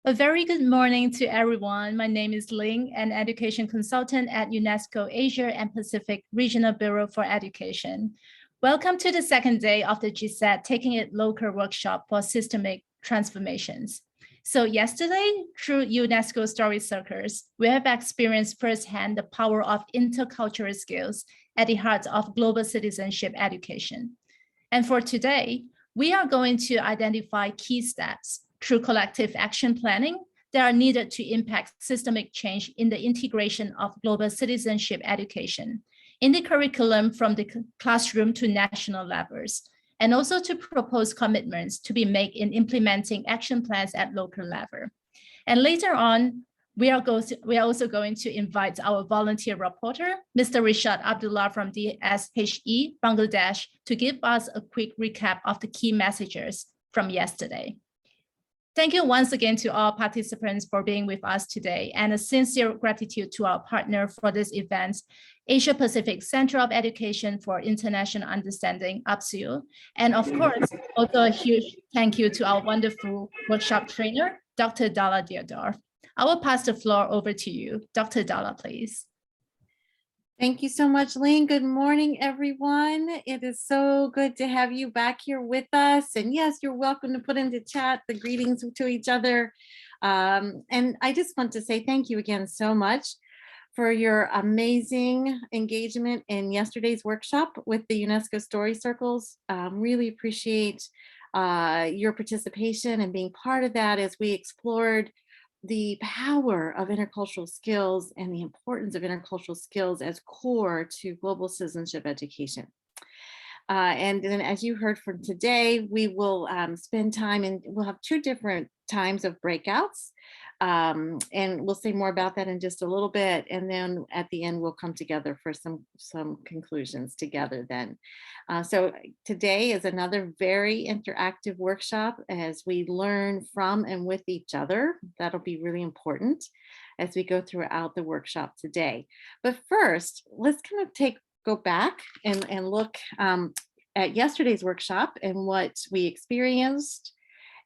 A very good morning to everyone. My name is Ling, an education consultant at UNESCO Asia and Pacific Regional Bureau for Education. Welcome to the second day of the GCED Taking It Local workshop for systemic transformations. So yesterday, through UNESCO Story Circles, we have experienced firsthand the power of intercultural skills at the heart of global citizenship education. And for today, we are going to identify key steps through collective action planning that are needed to impact systemic change in the integration of global citizenship education in the curriculum from the classroom to national levels, and also to propose commitments to be made in implementing action plans at local level. And later on, we are also going to invite our volunteer reporter, Mr. Rishad Abdullah from DSHE, Bangladesh, to give us a quick recap of the key messages from yesterday. Thank you once again to all participants for being with us today, and a sincere gratitude to our partner for this event, Asia Pacific Center of Education for International Understanding, APSU, and of course, also a huge thank you to our wonderful workshop trainer, Dr. Dalla Diodor. I will pass the floor over to you. Dr. Dalla, please. Thank you so much, Ling. Good morning, everyone. It is so good to have you back here with us. And yes, you're welcome to put into chat the greetings to each other. And I just want to say thank you again so much for your amazing engagement in yesterday's workshop with the UNESCO Story Circles. Really appreciate your participation and being part of that as we explored the power of intercultural skills and the importance of intercultural skills as core to global citizenship education. And then as you heard from today, we will spend time and we'll have two different times of breakouts. And we'll say more about that in just a little bit. And then at the end, we'll come together for some conclusions together then. So today is another very interactive workshop as we learn from and with each other. That'll be really important as we go throughout the workshop today. But first, let's kind of go back and look at yesterday's workshop and what we experienced.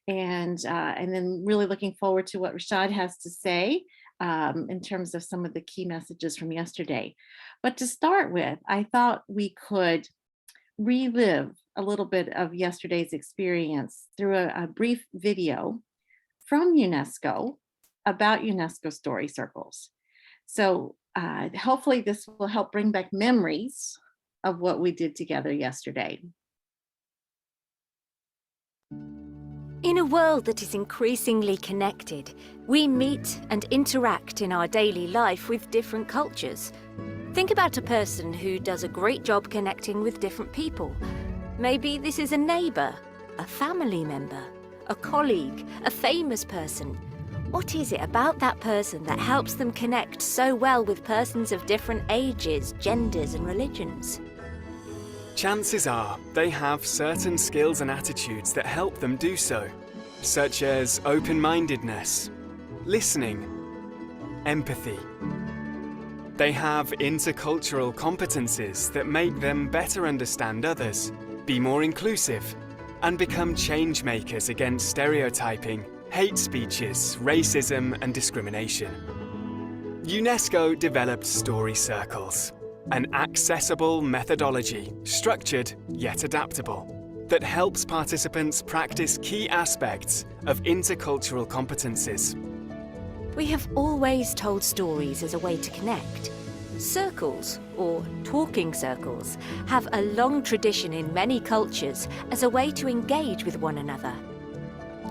And then really looking forward to what Rashad has to say in terms of some of the key messages from yesterday. But to start with, I thought we could relive a little bit of yesterday's experience through a brief video from UNESCO about UNESCO Story Circles. So hopefully this will help bring back memories of what we did together yesterday. In a world that is increasingly connected, we meet and interact in our daily life with different cultures. Think about a person who does a great job connecting with different people. Maybe this is a neighbour, a family member, a colleague, a famous person. What is it about that person that helps them connect so well with persons of different ages, genders, and religions? Chances are they have certain skills and attitudes that help them do so, such as open-mindedness, listening, empathy. They have intercultural competencies that make them better understand others, be more inclusive, and become change makers against stereotyping, hate speeches, racism, and discrimination. UNESCO developed Story Circles, an accessible methodology, structured yet adaptable, that helps participants practice key aspects of intercultural competencies. We have always told stories as a way to connect. Circles, or talking circles, have a long tradition in many cultures as a way to engage with one another.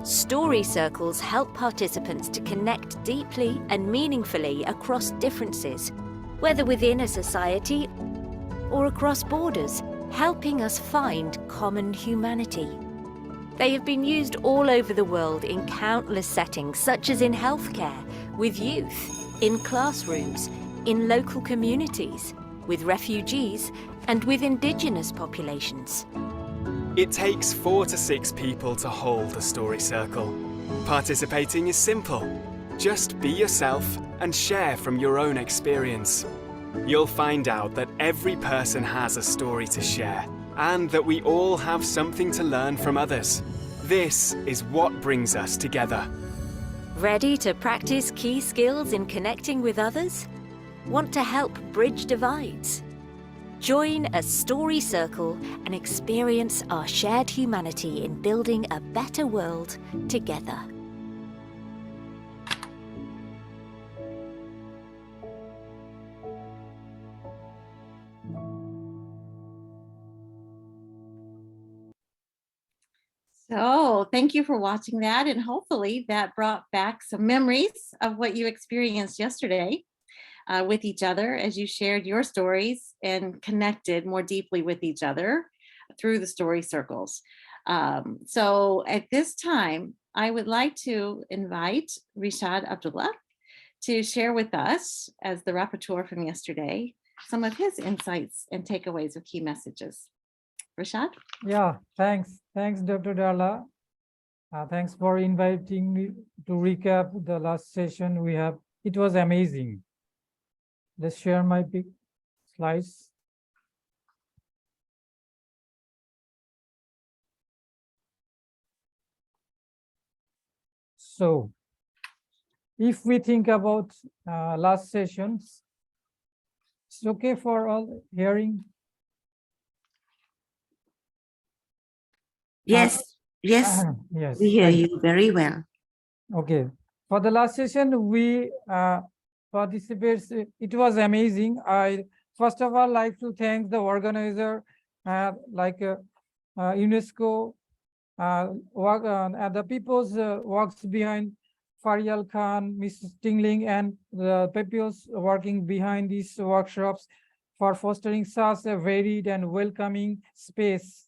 Story circles help participants to connect deeply and meaningfully across differences, whether within a society or across borders, helping us find common humanity. They have been used all over the world in countless settings, such as in healthcare, with youth, in classrooms, in local communities, with refugees, and with indigenous populations. It takes 4 to 6 people to hold a story circle. Participating is simple. Just be yourself and share from your own experience. You'll find out that every person has a story to share, and that we all have something to learn from others. This is what brings us together. Ready to practice key skills in connecting with others? Want to help bridge divides? Join a story circle and experience our shared humanity in building a better world together. So thank you for watching that, and hopefully that brought back some memories of what you experienced yesterday with each other as you shared your stories and connected more deeply with each other through the story circles. So at this time, I would like to invite Rishad Abdullah to share with us, as the rapporteur from yesterday, some of his insights and takeaways of key messages. Rishad? Yeah, thanks. Thanks, Dr. Darla. Thanks for inviting me to recap the last session we have. It was amazing. Let's share my big slides. So, if we think about last sessions, it's okay for all hearing? Yes, yes, Yes. we hear Thank you very well. Okay. For the last session, we participates. It was amazing. I first of all like to thank the organizer, UNESCO, work and the people's works behind Faryal Khan, Mrs. Tingling, and the people's working behind these workshops for fostering such a varied and welcoming space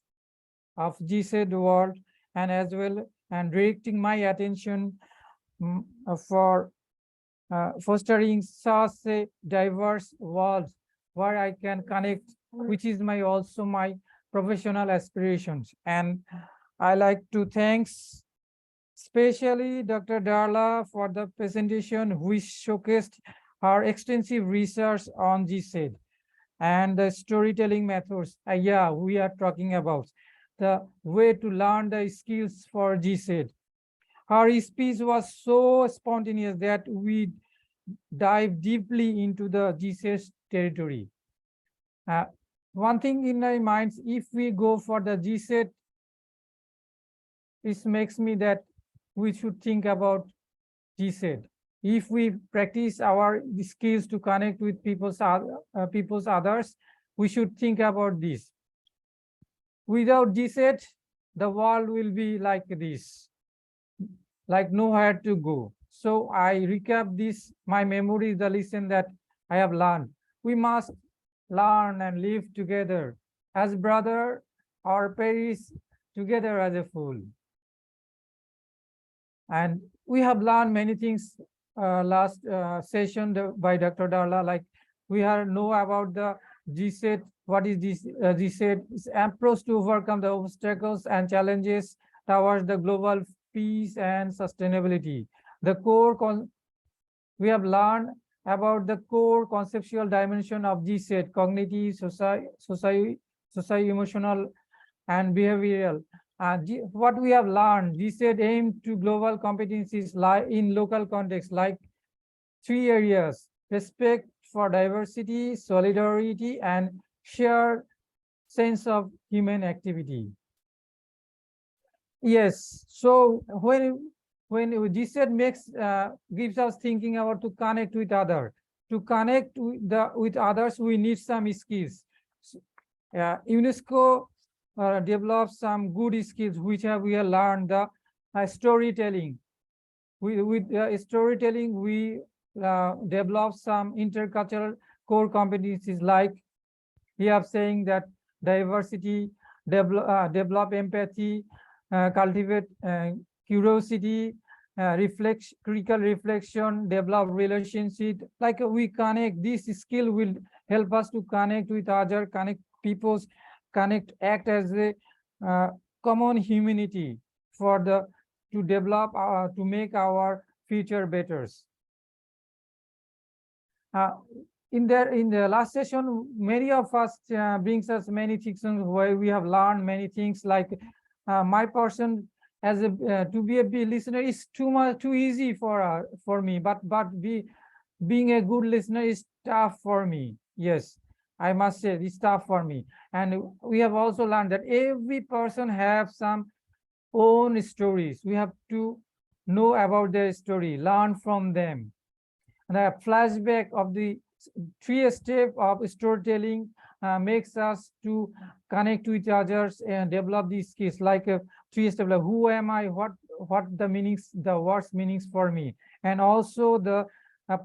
of GCED world, and as well and directing my attention for fostering such a diverse world where I can connect, which is also my professional aspirations. And I like to thanks especially Dr. Darla for the presentation, which showcased her extensive research on GCED and the storytelling methods. Yeah, we are talking about the way to learn the skills for GCED. Her speech was so spontaneous that we dive deeply into the GCED territory. One thing in my mind, if we go for the GCED, it makes me that we should think about GCED. If we practice our skills to connect with people's others, we should think about this. Without GCED, the world will be like this, like nowhere to go. So I recap this, my memory is the lesson that I have learned. We must learn and live together as brother or perish together as a fool. And we have learned many things last session by Dr. Darla, like we know about the GCED. What is this GCED? It's approach to overcome the obstacles and challenges towards the global peace and sustainability. The core we have learned about the core conceptual dimension of GCED: cognitive, socio-emotional, and behavioral. What we have learned, GCED aimed to global competencies in local context, like 3 areas: respect for diversity, solidarity, and shared sense of human activity. Yes, so when GCED gives us thinking about to connect with others. To connect with others, we need some skills. UNESCO develops some good skills which we have learned. The storytelling. With storytelling, we develop some intercultural core competencies, like we have saying that diversity, develop empathy, cultivate curiosity, critical reflection, develop relationship. Like we connect, this skill will help us to connect with other, connect people's, act as a common humanity to develop to make our future better. In the last session, many of us brings us many things where we have learned many things, like my person as a to be a listener is too easy for me, but being a good listener is tough for me. Yes, I must say it's tough for me. And we have also learned that every person have some own stories. We have to know about their story, learn from them. And a flashback of the 3 steps of storytelling makes us to connect with others and develop these skills, like a 3 step, like who am I, what the meanings, the words meanings for me, and also the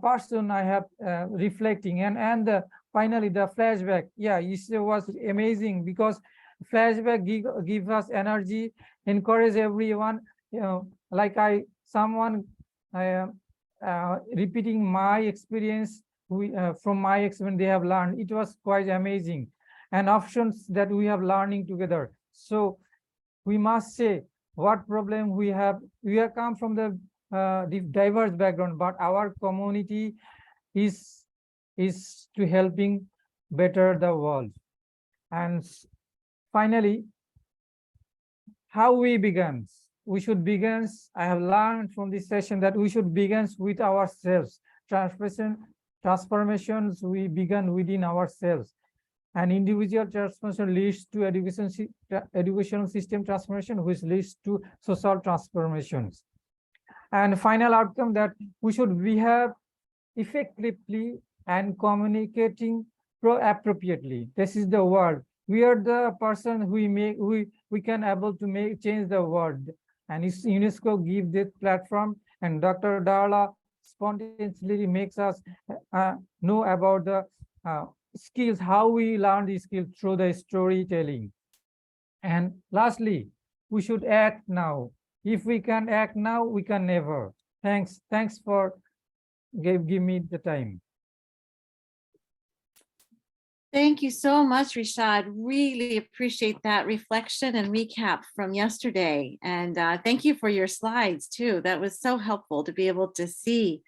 person I have reflecting, and finally the flashback. Yeah, it was amazing because flashback give us energy, encourage everyone, like someone repeating my experience. From my experience they have learned, it was quite amazing, and options that we have learning together. So we must say what problem we have come from the diverse background, but our community is to helping better the world. And finally, how we began. We should begin. I have learned from this session that we should begin with ourselves. Transformations we begin within ourselves. And individual transformation leads to educational system transformation, which leads to social transformations. And final outcome that we should behave effectively and communicating appropriately. This is the word. We are the person who we can able to change the world. And it's UNESCO give this platform, and Dr. Darla spontaneously makes us know about the skills, how we learn these skills through the storytelling. And lastly, we should act now. If we can act now, we can never. Thanks for give me the time. Thank you so much, Rishad. Really appreciate that reflection and recap from yesterday. And thank you for your slides too. That was so helpful to be able to see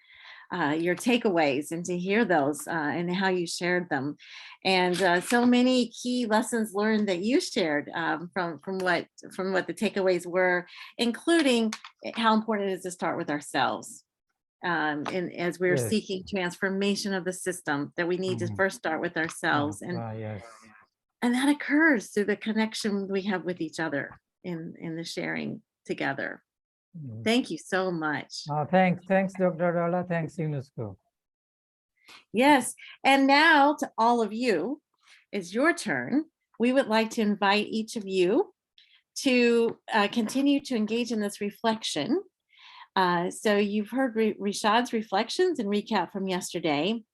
your takeaways and to hear those and how you shared them. And so many key lessons learned that you shared from what the takeaways were, including how important it is to start with ourselves. And as we're Yes. seeking transformation of the system, that we need to first start with ourselves. Yes. And that occurs through the connection we have with each other in the sharing together. Thank you so much. Thanks, Dr. Darla. Thanks, UNESCO. Yes, and now to all of you, it's your turn. We would like to invite each of you to continue to engage in this reflection. So you've heard Rishad's reflections and recap from yesterday.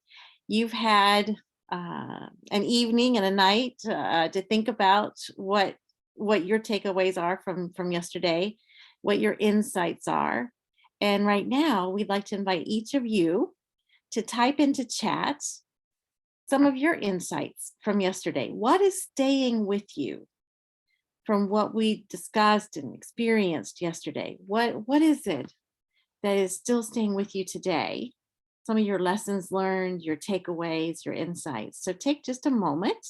You've had an evening and a night to think about what your takeaways are from yesterday, what your insights are. And right now, we'd like to invite each of you to type into chat some of your insights from yesterday. What is staying with you from what we discussed and experienced yesterday? What is it that is still staying with you today? Some of your lessons learned, your takeaways, your insights. So take just a moment,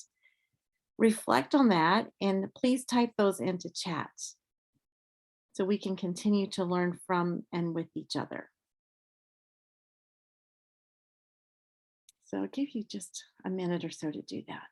reflect on that, and please type those into chat so we can continue to learn from and with each other. So I'll give you just a minute or so to do that.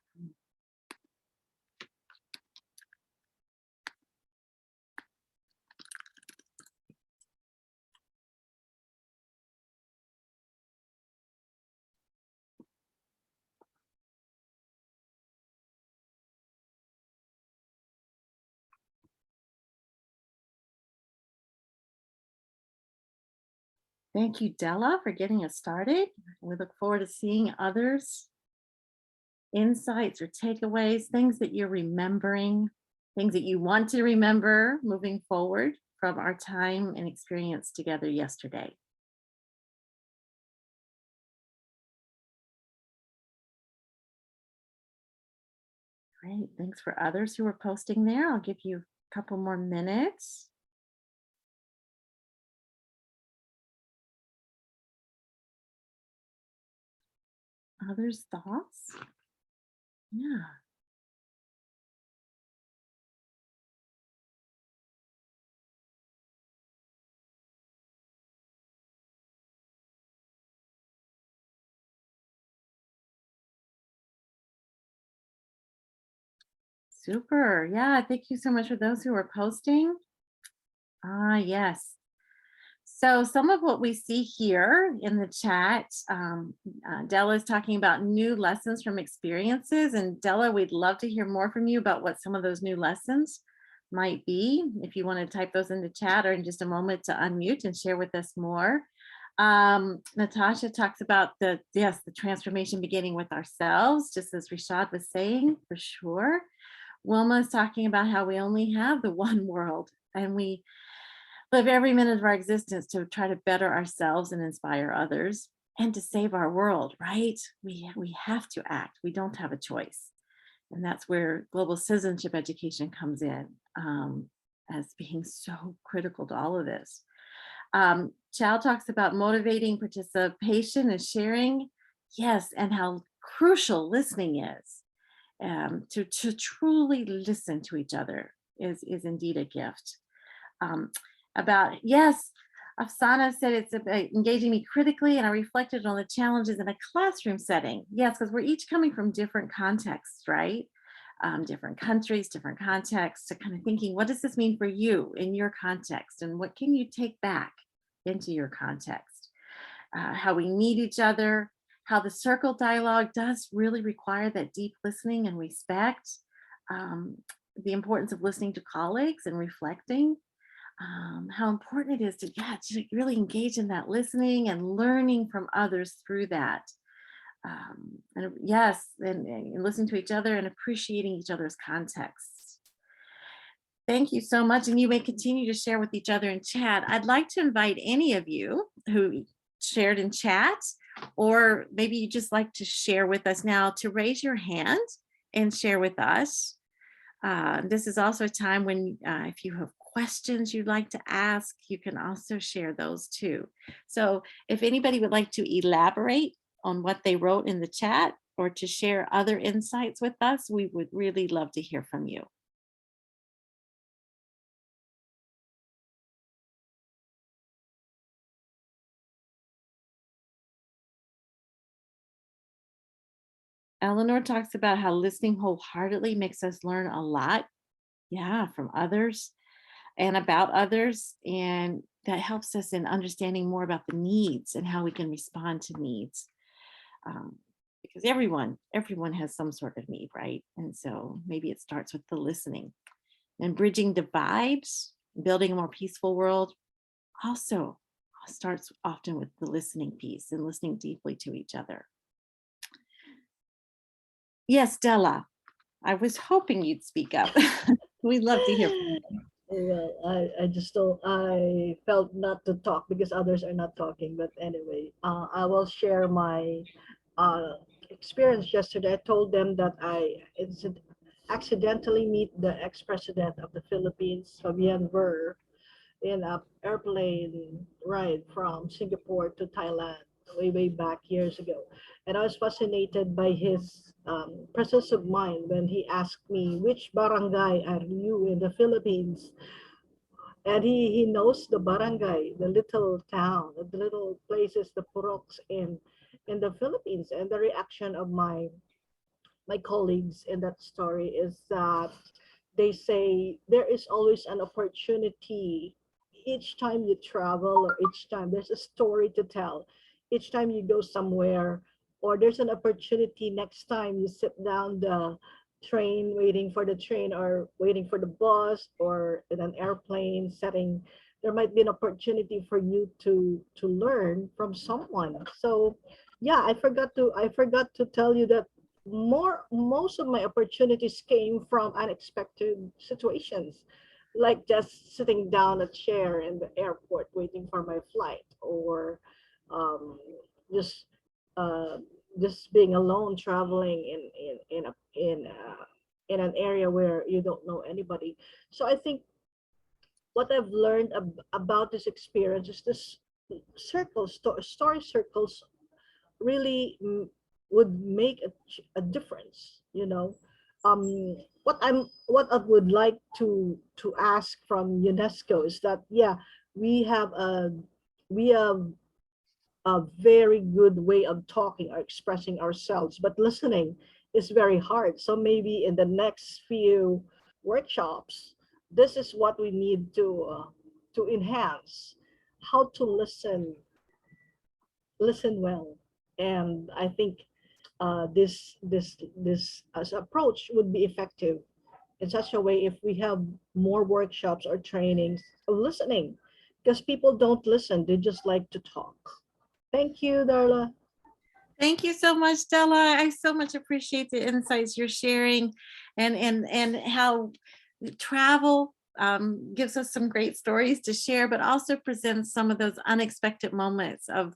Thank you, Della, for getting us started. We look forward to seeing others' insights or takeaways, things that you're remembering, things that you want to remember moving forward from our time and experience together yesterday. Great, thanks for others who are posting there. I'll give you a couple more minutes. Others' thoughts? Yeah. Super. Yeah, thank you so much for those who are posting. Yes. So some of what we see here in the chat, Della is talking about new lessons from experiences. And Della, we'd love to hear more from you about what some of those new lessons might be. If you want to type those in the chat or in just a moment to unmute and share with us more. Natasha talks about the transformation beginning with ourselves, just as Rashad was saying, for sure. Wilma is talking about how we only have the one world and we live every minute of our existence to try to better ourselves and inspire others and to save our world, right? We have to act. We don't have a choice. And that's where global citizenship education comes in as being so critical to all of this. Chow talks about motivating participation and sharing. Yes, and how crucial listening is. To truly listen to each other is indeed a gift. Afsana said it's about engaging me critically, and I reflected on the challenges in a classroom setting. Yes, because we're each coming from different contexts, right? Different countries, different contexts, so kind of thinking, what does this mean for you in your context? And what can you take back into your context? How we need each other, how the circle dialogue does really require that deep listening and respect, the importance of listening to colleagues and reflecting, how important it is to really engage in that listening and learning from others through that. And listening to each other and appreciating each other's contexts. Thank you so much. And you may continue to share with each other in chat. I'd like to invite any of you who shared in chat, or maybe you just like to share with us now, to raise your hand and share with us. This is also a time when if you have questions you'd like to ask, you can also share those too. So if anybody would like to elaborate on what they wrote in the chat or to share other insights with us, we would really love to hear from you. Eleanor talks about how listening wholeheartedly makes us learn a lot, from others and about others. And that helps us in understanding more about the needs and how we can respond to needs. Because everyone has some sort of need, right? And so maybe it starts with the listening. And bridging divides, building a more peaceful world also starts often with the listening piece and listening deeply to each other. Yes, Della, I was hoping you'd speak up. We'd love to hear from you. Well, I just don't, I felt not to talk because others are not talking. But anyway, I will share my experience yesterday. I told them that I accidentally meet the ex-president of the Philippines, Fabian Ver, in an airplane ride from Singapore to Thailand way back years ago. And I was fascinated by his presence of mind when he asked me, which barangay are you in the Philippines? And he knows the barangay, the little town, the little places, the puroks in the Philippines. And the reaction of my colleagues in that story is that they say there is always an opportunity each time you travel, or each time there's a story to tell, each time you go somewhere, or there's an opportunity next time you sit down the train, waiting for the train or waiting for the bus, or in an airplane setting, there might be an opportunity for you to learn from someone. So yeah, I forgot to tell you that most of my opportunities came from unexpected situations, like just sitting down a chair in the airport waiting for my flight, or um, just uh, just being alone traveling in an area where you don't know anybody. So I think what I've learned about this experience is this story circles really would make a difference, you know. What I would like to ask from UNESCO is that, yeah, we have a very good way of talking or expressing ourselves, but listening is very hard. So maybe in the next few workshops, this is what we need to enhance how to listen well. And I think this as approach would be effective in such a way if we have more workshops or trainings of listening, because people don't listen, they just like to talk. Thank you, Darla. Thank you so much, Stella. I so much appreciate the insights you're sharing, and how travel gives us some great stories to share, but also presents some of those unexpected moments of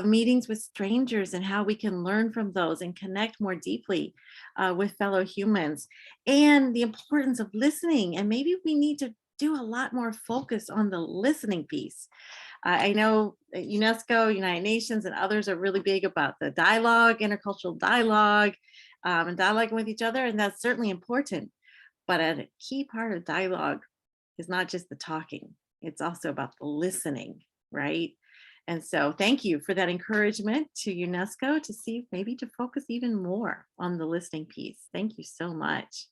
meetings with strangers and how we can learn from those and connect more deeply with fellow humans, and the importance of listening. And maybe we need to do a lot more focus on the listening piece. I know UNESCO, United Nations, and others are really big about the dialogue, intercultural dialogue, and dialoguing with each other, and that's certainly important. But a key part of dialogue is not just the talking, it's also about the listening, right? And so thank you for that encouragement to UNESCO to see maybe to focus even more on the listening piece. Thank you so much.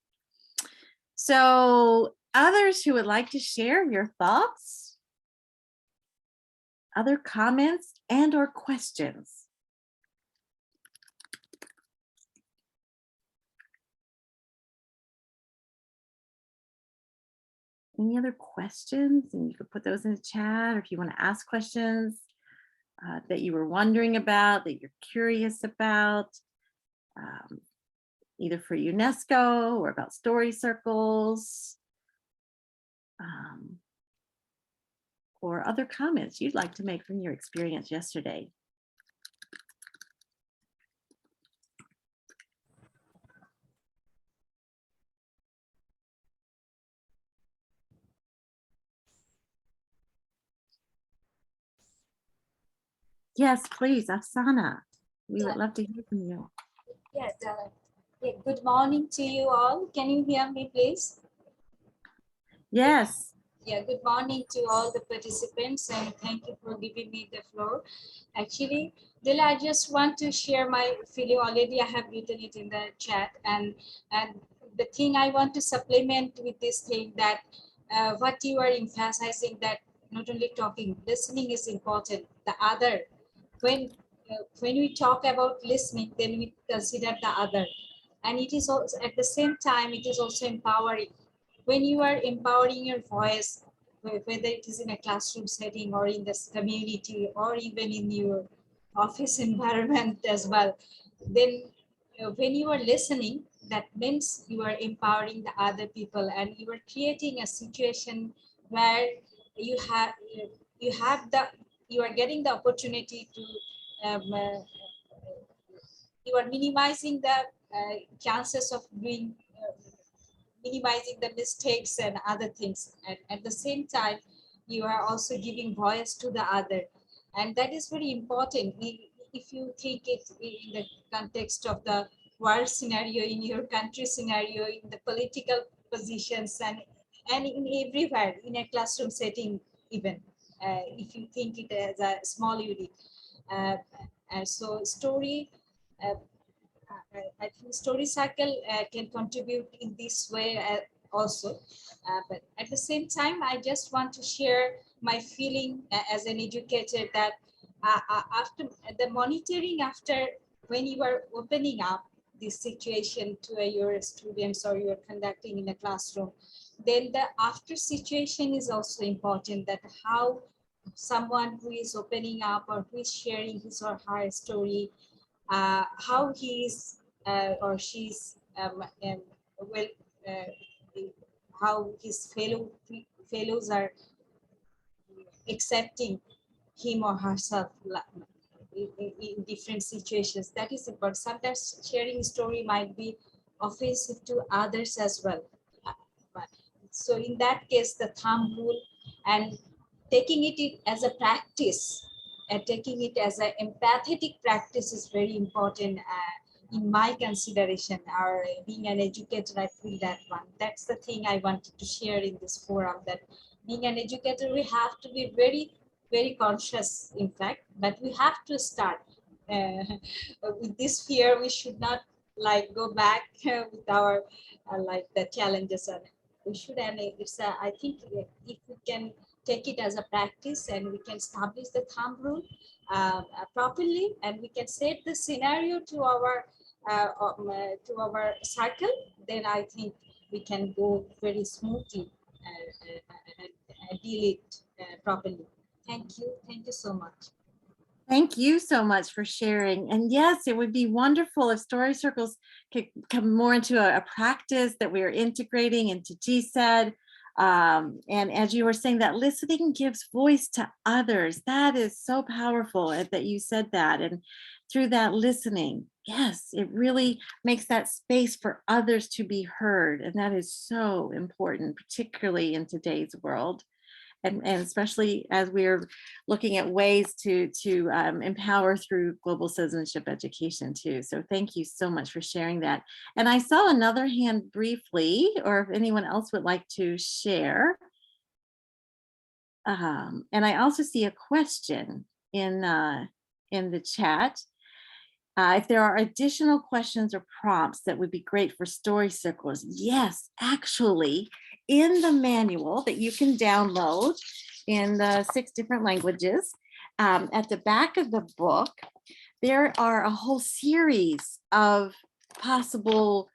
So others who would like to share your thoughts, other comments and or questions? Any other questions? And you could put those in the chat, or if you want to ask questions that you were wondering about, that you're curious about, either for UNESCO or about story circles, or other comments you'd like to make from your experience yesterday. Yes, please, Afsana. We would love to hear from you. Yes, good morning to you all. Can you hear me, please? Yes. Yeah, good morning to all the participants, and thank you for giving me the floor. Actually, Dila, I just want to share my feeling. Already I have written it in the chat, and the thing I want to supplement with this thing, that what you are emphasizing, that not only talking, listening is important. The other, when we talk about listening, then we consider the other, and it is also at the same time it is also empowering. When you are empowering your voice, whether it is in a classroom setting or in this community or even in your office environment as well, then when you are listening, that means you are empowering the other people, and you are creating a situation where you are getting the opportunity to you are minimizing the chances of doing minimizing the mistakes and other things, and at the same time you are also giving voice to the other, and that is very important. If you take it in the context of the world scenario, in your country scenario, in the political positions, and in everywhere, in a classroom setting even, if you think it as a small unit. So story, I think story circle can contribute in this way also. But at the same time, I just want to share my feeling as an educator, that after the monitoring, after when you are opening up this situation to your students or you're conducting in a classroom, then the after situation is also important, that how someone who is opening up or who is sharing his or her story, how he is or she's well, how his fellows are accepting him or herself in different situations. That is important. Sometimes sharing story might be offensive to others as well. So in that case, the thumb rule and taking it as a practice, and taking it as an empathetic practice is very important in my consideration. Or being an educator, I feel that one. That's the thing I wanted to share in this forum, that being an educator, we have to be very, very conscious, in fact, but we have to start with this fear. We should not like go back with our like the challenges, and we should, and it's I think if we can take it as a practice and we can establish the thumb rule properly, and we can set the scenario to our circle, then I think we can go very smoothly and deal it properly. Thank you so much. Thank you so much for sharing. And yes, it would be wonderful if story circles could come more into a practice that we are integrating into GCED. And as you were saying, that listening gives voice to others. That is so powerful that you said that. And through that listening, yes, it really makes that space for others to be heard. And that is so important, particularly in today's world. And especially as we're looking at ways to empower through global citizenship education too. So thank you so much for sharing that. And I saw another hand briefly, or if anyone else would like to share. And I also see a question in the chat. If there are additional questions or prompts that would be great for story circles. Yes, actually, in the manual that you can download in the 6 different languages, at the back of the book, there are a whole series of possible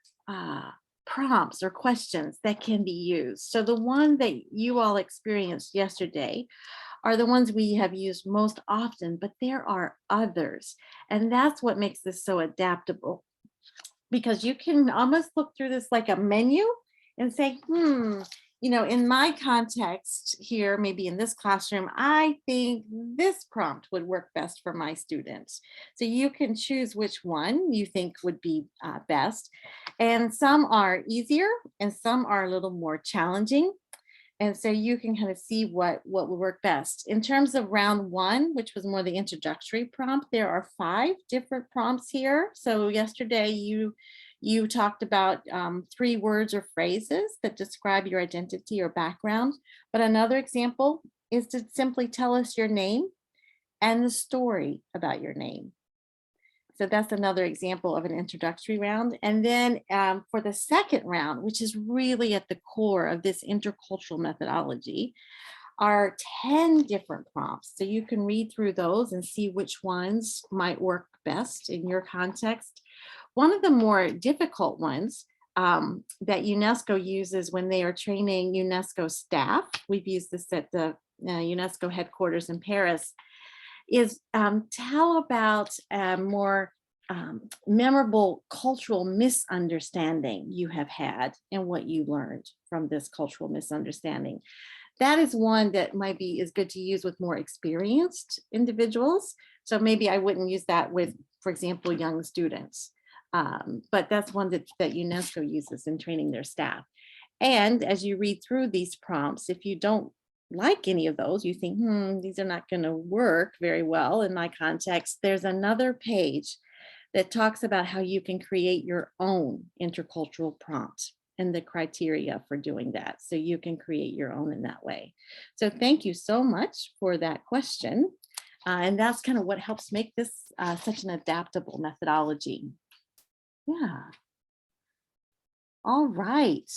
prompts or questions that can be used. So the one that you all experienced yesterday are the ones we have used most often, but there are others. And that's what makes this so adaptable, because you can almost look through this like a menu and say, in my context here, maybe in this classroom, I think this prompt would work best for my students. So you can choose which one you think would be best. And some are easier and some are a little more challenging. And so you can kind of see what will work best. In terms of round 1, which was more the introductory prompt, there are 5 different prompts here. So yesterday you talked about 3 words or phrases that describe your identity or background. But another example is to simply tell us your name and the story about your name. So that's another example of an introductory round. And then for the second round, which is really at the core of this intercultural methodology, are 10 different prompts. So you can read through those and see which ones might work best in your context. One of the more difficult ones that UNESCO uses when they are training UNESCO staff, we've used this at the UNESCO headquarters in Paris, is tell about a more memorable cultural misunderstanding you have had and what you learned from this cultural misunderstanding. That is one that is good to use with more experienced individuals. So maybe I wouldn't use that with, for example, young students. But that's one that UNESCO uses in training their staff. And as you read through these prompts, if you don't like any of those, you think, these are not going to work very well in my context, there's another page that talks about how you can create your own intercultural prompt and the criteria for doing that. So you can create your own in that way. So thank you so much for that question. And that's kind of what helps make this such an adaptable methodology. Yeah. All right.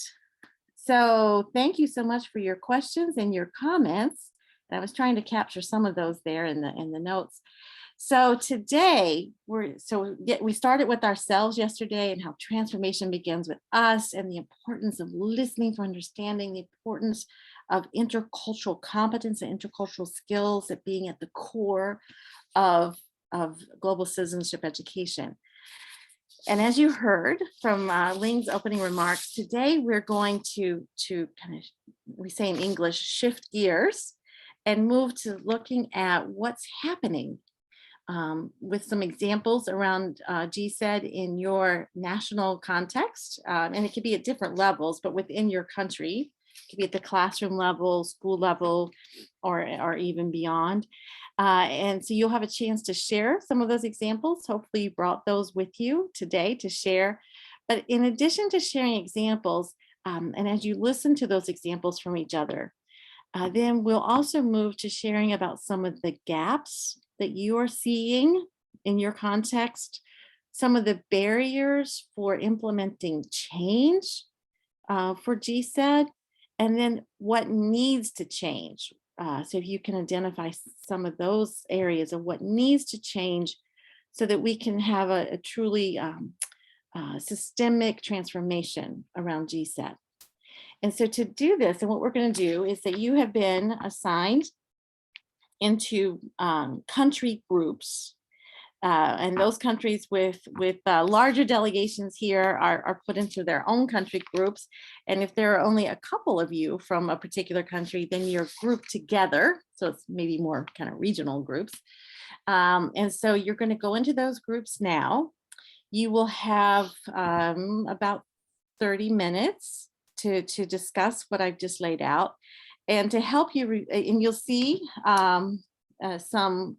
So thank you so much for your questions and your comments. I was trying to capture some of those there in the notes. So today we started with ourselves yesterday and how transformation begins with us and the importance of listening for understanding, the importance of intercultural competence and intercultural skills at being at the core of global citizenship education. And as you heard from Ling's opening remarks, today we're going to kind of, we say in English, shift gears and move to looking at what's happening with some examples around GCED in your national context. And it could be at different levels, but within your country. It could be at the classroom level, school level, or even beyond. And so you'll have a chance to share some of those examples. Hopefully you brought those with you today to share. But in addition to sharing examples, and as you listen to those examples from each other, then we'll also move to sharing about some of the gaps that you are seeing in your context, some of the barriers for implementing change for GCED, and then what needs to change. So if you can identify some of those areas of what needs to change so that we can have a truly systemic transformation around GCED. And so to do this, and what we're going to do is that you have been assigned into country groups. And those countries with larger delegations here are put into their own country groups. And if there are only a couple of you from a particular country, then you're grouped together. So it's maybe more kind of regional groups. And so you're going to go into those groups now. You will have about 30 minutes to discuss what I've just laid out. And to help you, and you'll see some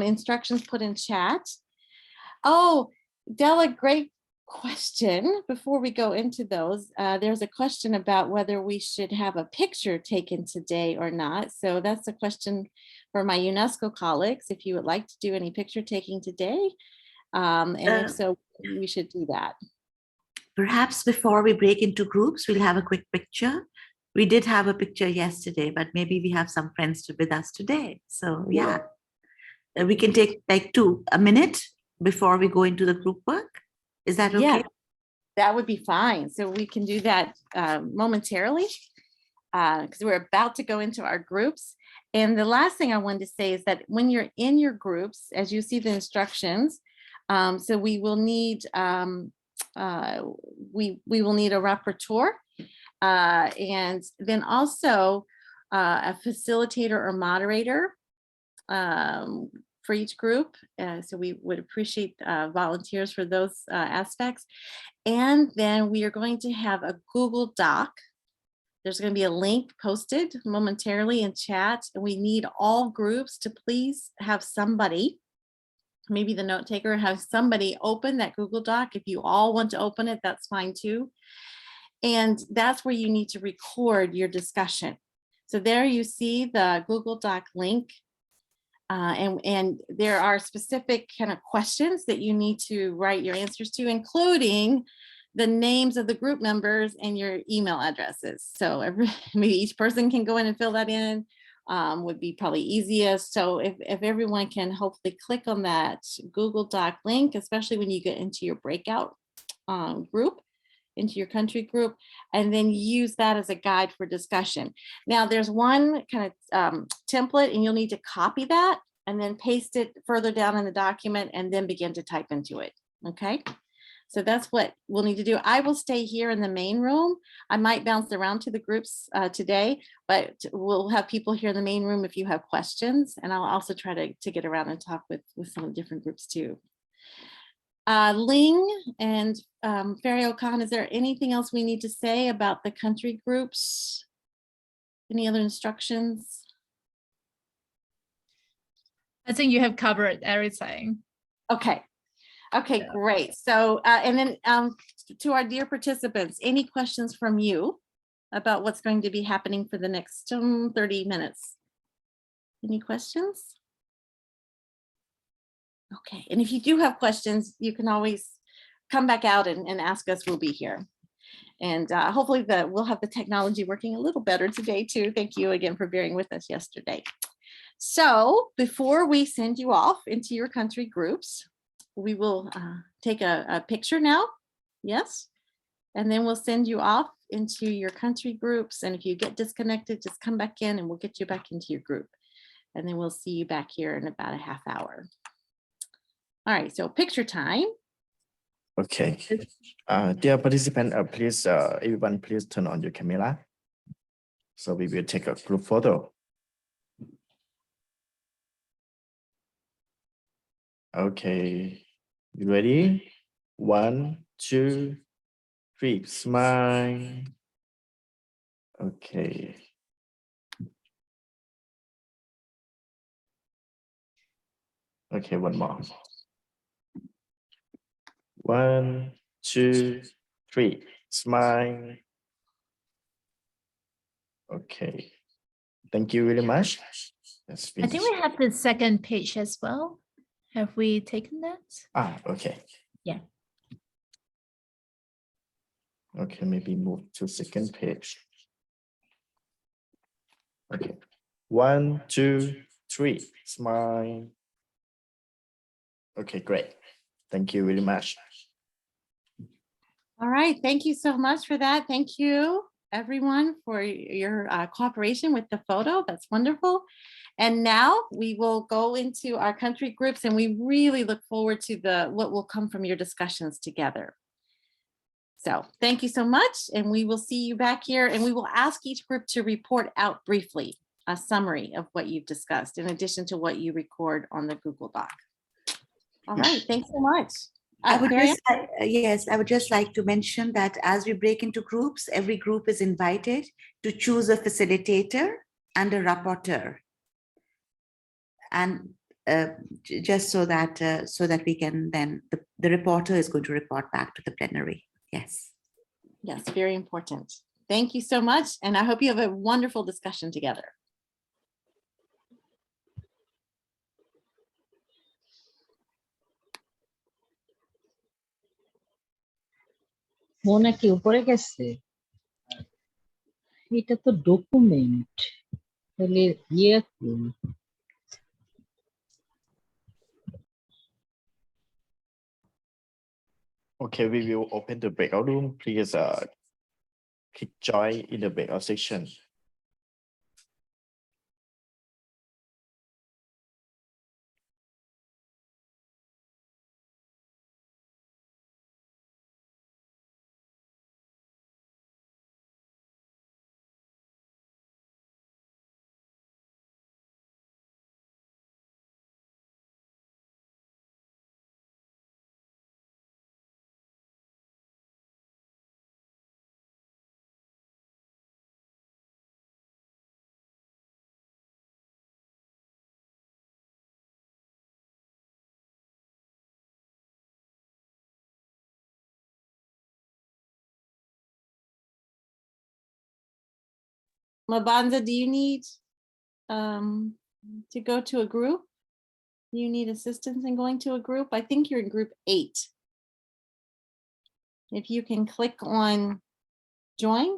instructions put in chat. Oh, Della, great question. Before we go into those, there's a question about whether we should have a picture taken today or not. So that's a question for my UNESCO colleagues, if you would like to do any picture taking today. And if so, we should do that. Perhaps before we break into groups, we'll have a quick picture. We did have a picture yesterday, but maybe we have some friends with us today. So yeah, we can take like a minute before we go into the group work. Is that okay? Yeah, that would be fine. So we can do that momentarily because we're about to go into our groups. And the last thing I wanted to say is that when you're in your groups, as you see the instructions, so we will need we will need a rapporteur. And then also a facilitator or moderator for each group. So we would appreciate volunteers for those aspects. And then we are going to have a Google Doc. There's going to be a link posted momentarily in chat. And we need all groups to please have somebody, maybe the note taker, have somebody open that Google Doc. If you all want to open it, that's fine too. And that's where you need to record your discussion. So there you see the Google Doc link. And there are specific kind of questions that you need to write your answers to, including the names of the group members and your email addresses. So maybe each person can go in and fill that in, would be probably easiest. So if everyone can hopefully click on that Google Doc link, especially when you get into your breakout group, into your country group, and then use that as a guide for discussion. Now there's one kind of template, and you'll need to copy that and then paste it further down in the document and then begin to type into it. Okay, so that's what we'll need to do. I will stay here in the main room. I might bounce around to the groups today, but we'll have people here in the main room if you have questions, and I'll also try to get around and talk with some of the different groups too. Ling and Ferry Khan, is there anything else we need to say about the country groups? Any other instructions? I think you have covered everything. Okay. Okay, Yeah. great. So, and then to our dear participants, any questions from you about what's going to be happening for the next 30 minutes? Any questions? Okay, and if you do have questions, you can always come back out and ask us. We'll be here. And hopefully we'll have the technology working a little better today too. Thank you again for bearing with us yesterday. So before we send you off into your country groups, we will take a picture now. Yes. And then we'll send you off into your country groups. And if you get disconnected, just come back in and we'll get you back into your group. And then we'll see you back here in about a half hour. All right, so picture time. Okay. Dear participant, please, everyone, please turn on your camera. So we will take a group photo. Okay, you ready? 1, 2, 3, smile. Okay. Okay, one more. 1, 2, 3, smile. Okay, thank you very much. Let's I think we have the second page as well. Have we taken that? Okay. Yeah. Okay, maybe move to second page. Okay, 1, 2, 3, smile. Okay, great. Thank you very much. All right, thank you so much for that. Thank you, everyone, for your cooperation with the photo. That's wonderful. And now we will go into our country groups, and we really look forward to what will come from your discussions together. So thank you so much, and we will see you back here, and we will ask each group to report out briefly a summary of what you've discussed in addition to what you record on the Google Doc. All right, thanks so much. I would Gloria? yes, I would just like to mention that as we break into groups, every group is invited to choose a facilitator and a rapporteur. And just so that we can then, the reporter is going to report back to the plenary. Yes. Yes, very important. Thank you so much. And I hope you have a wonderful discussion together. মনে কি উপরে গেছে এটা তো document তাহলে ইয়ে Okay, we will open the breakout room. Please click join in the breakout section. Mabanza, do you need to go to a group? Do you need assistance in going to a group? I think you're in group 8. If you can click on join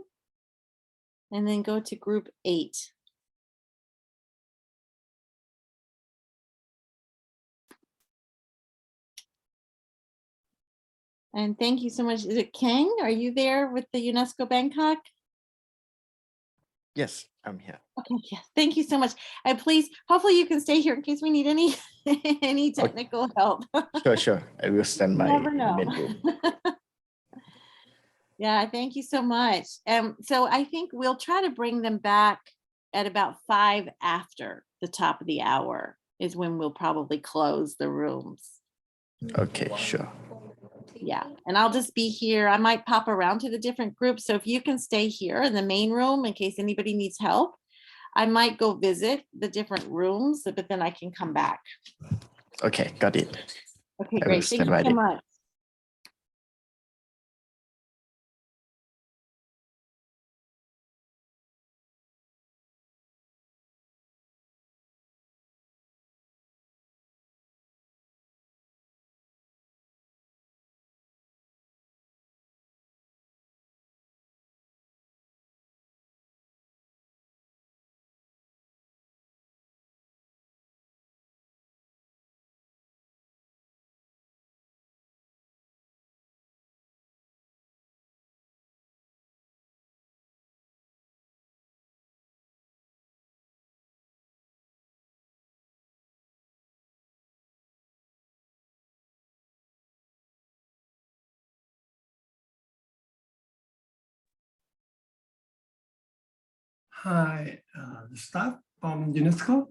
and then go to group 8. And thank you so much. Is it Kang? Are you there with the UNESCO Bangkok? Yes, I'm here. Okay, yeah, thank you so much. And please, hopefully you can stay here in case we need any any technical help. Sure. I will stand by Never in the know. main room. Yeah, thank you so much. So I think we'll try to bring them back at about 5 after the top of the hour is when we'll probably close the rooms. Okay, sure. Yeah, and I'll just be here. I might pop around to the different groups. So if you can stay here in the main room in case anybody needs help, I might go visit the different rooms, but then I can come back. Okay, got it. Okay, I will great. Thank stand you by so it. much. Hi, the staff from UNESCO.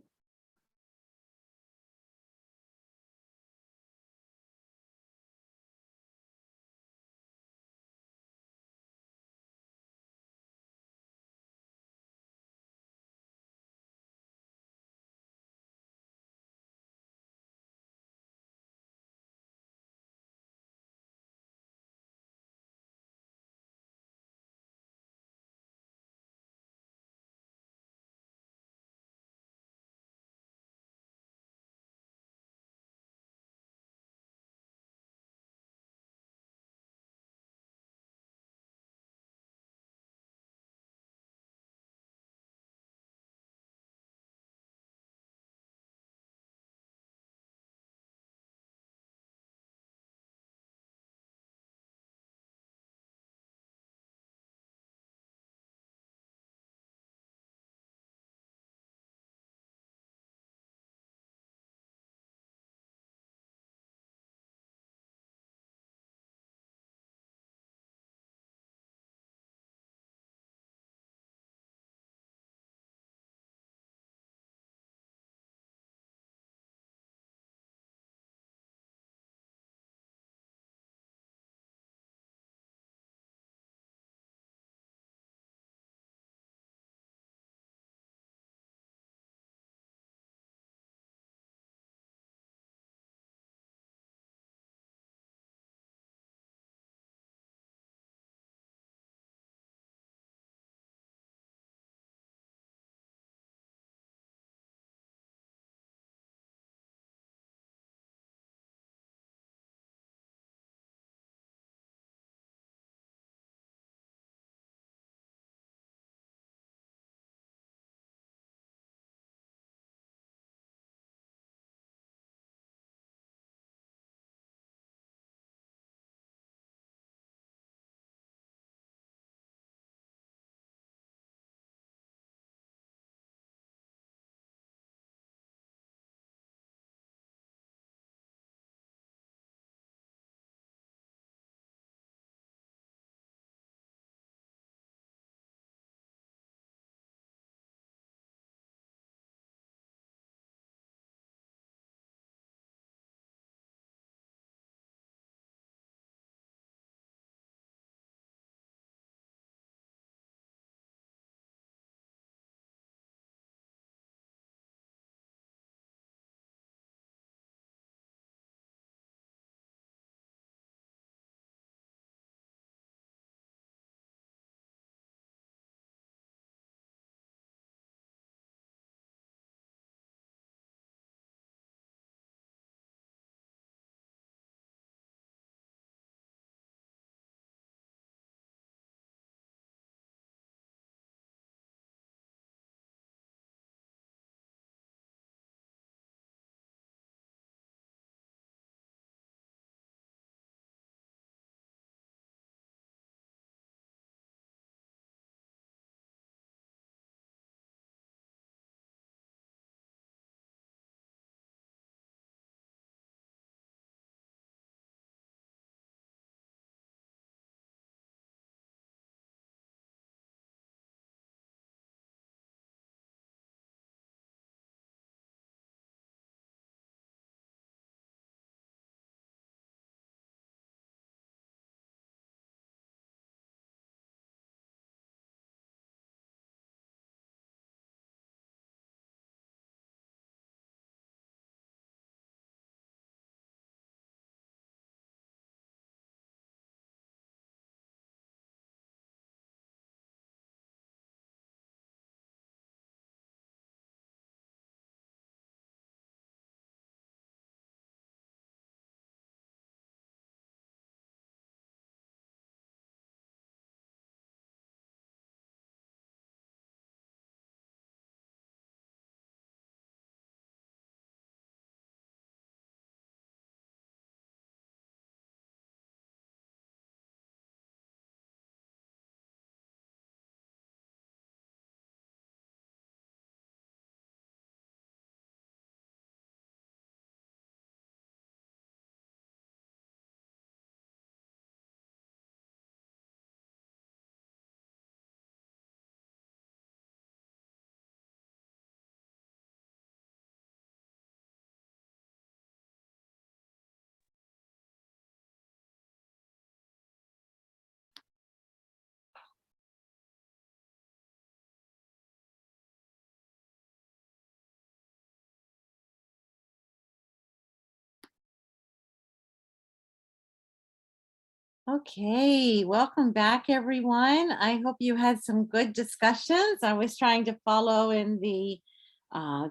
Okay, welcome back, everyone. I hope you had some good discussions. I was trying to follow in the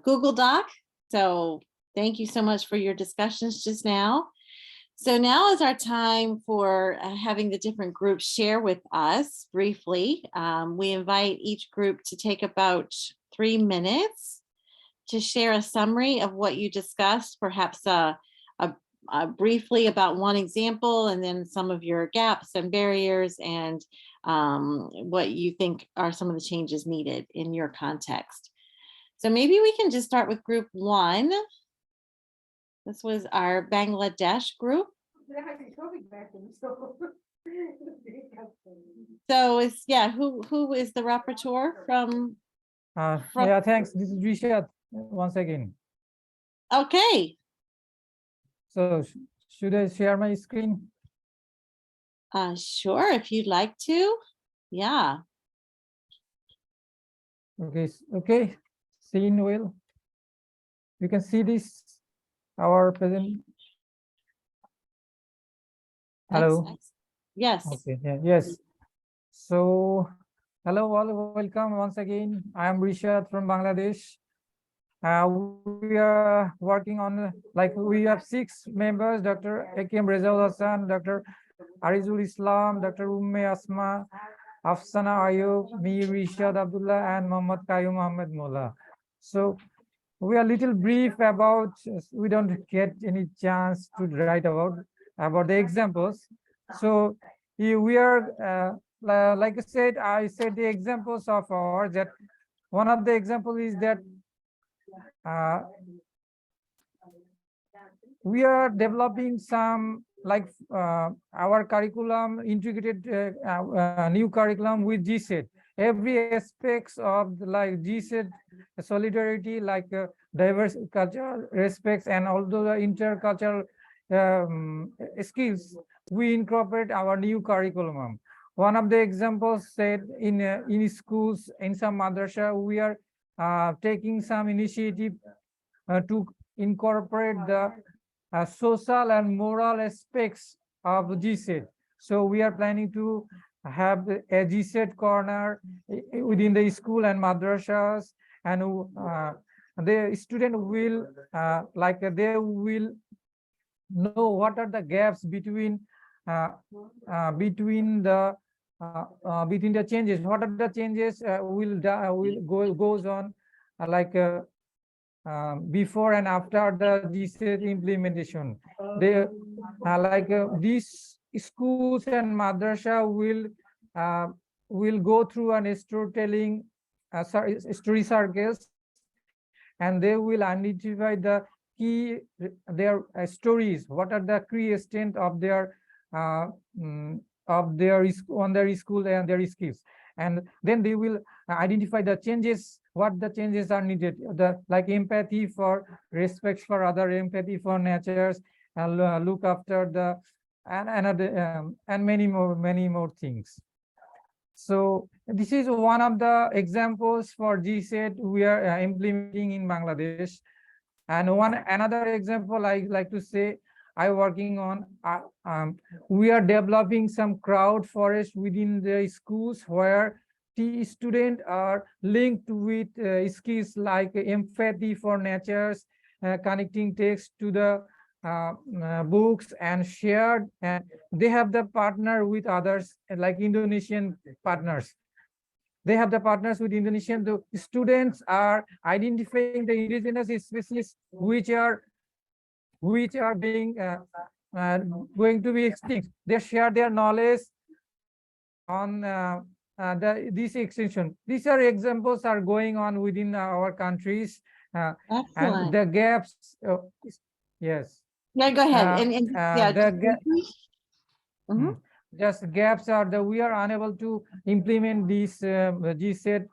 Google Doc. So thank you so much for your discussions just now. So now is our time for having the different groups share with us briefly. We invite each group to take about 3 minutes to share a summary of what you discussed, perhaps briefly about one example, and then some of your gaps and barriers, and what you think are some of the changes needed in your context. So maybe we can just start with group 1. This was our Bangladesh group. So it's, yeah, who is the rapporteur from? Yeah, thanks. This is Rishad once again. Okay. So should I share my screen? Sure, if you'd like to. Yeah. Okay, okay. Seen well. You can see this, our present. Hello. Excellent. Yes. Okay, yeah, yes. So hello all, welcome once again. I am Rishad from Bangladesh. We are working on, like, we have 6 members: Dr. Akim Rezaul Hassan, Dr. Arizul Islam, Dr. Umme Asma, Afsana Ayub, me, Rishad Abdullah, and Muhammad Qayyum Ahmed Mullah. So we are little brief about, we don't get any chance to write about the examples. So we are, like I said the examples of ours, that one of the examples is that we are developing some, like, our curriculum, integrated new curriculum with GCED. Every aspects of like GCED solidarity, like diverse cultural respects, and also the intercultural skills, we incorporate our new curriculum. One of the examples said in schools, in some madrasa, we are taking some initiative to incorporate the social and moral aspects of GCED. So we are planning to have a GCED corner within the school and madrasas, and the student will they will know what are the gaps between the changes. What are the changes goes on before and after the GCED implementation. They these schools and madrasa will go through an storytelling story circles, and they will identify the key stories. What are the key extent of their on their school and their skills, and then they will identify the changes, what the changes are needed, like empathy for respect for other, empathy for natures, and look after the and many more things. So this is one of the examples for GCED we are implementing in Bangladesh. And another example I like to say, I working on, we are developing some crowd forest within the schools, where the students are linked with skills like empathy for natures, connecting text to the books, and shared, and they have the partner with others, like Indonesian partners. They have the partners with Indonesian. The students are identifying the indigenous species which are being going to be extinct. They share their knowledge on this extinction. These are examples are going on within our countries, and the gaps. Yes. Yeah, go ahead. Just gaps are that we are unable to implement these GCED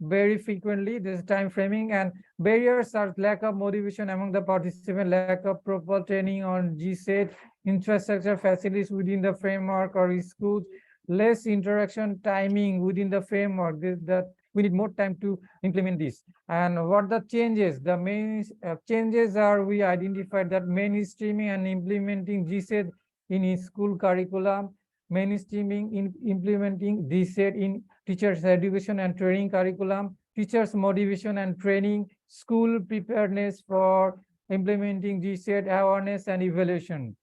very frequently. This time framing, and barriers are lack of motivation among the participants, lack of proper training on GCED, infrastructure facilities within the framework or schools, less interaction timing within the framework. That we need more time to implement this. And what the changes? The main changes are, we identified that mainstreaming and implementing GCED in school curriculum, mainstreaming in implementing GCED in teachers' education and training curriculum, teachers' motivation and training, school preparedness for implementing GCED awareness and evaluation.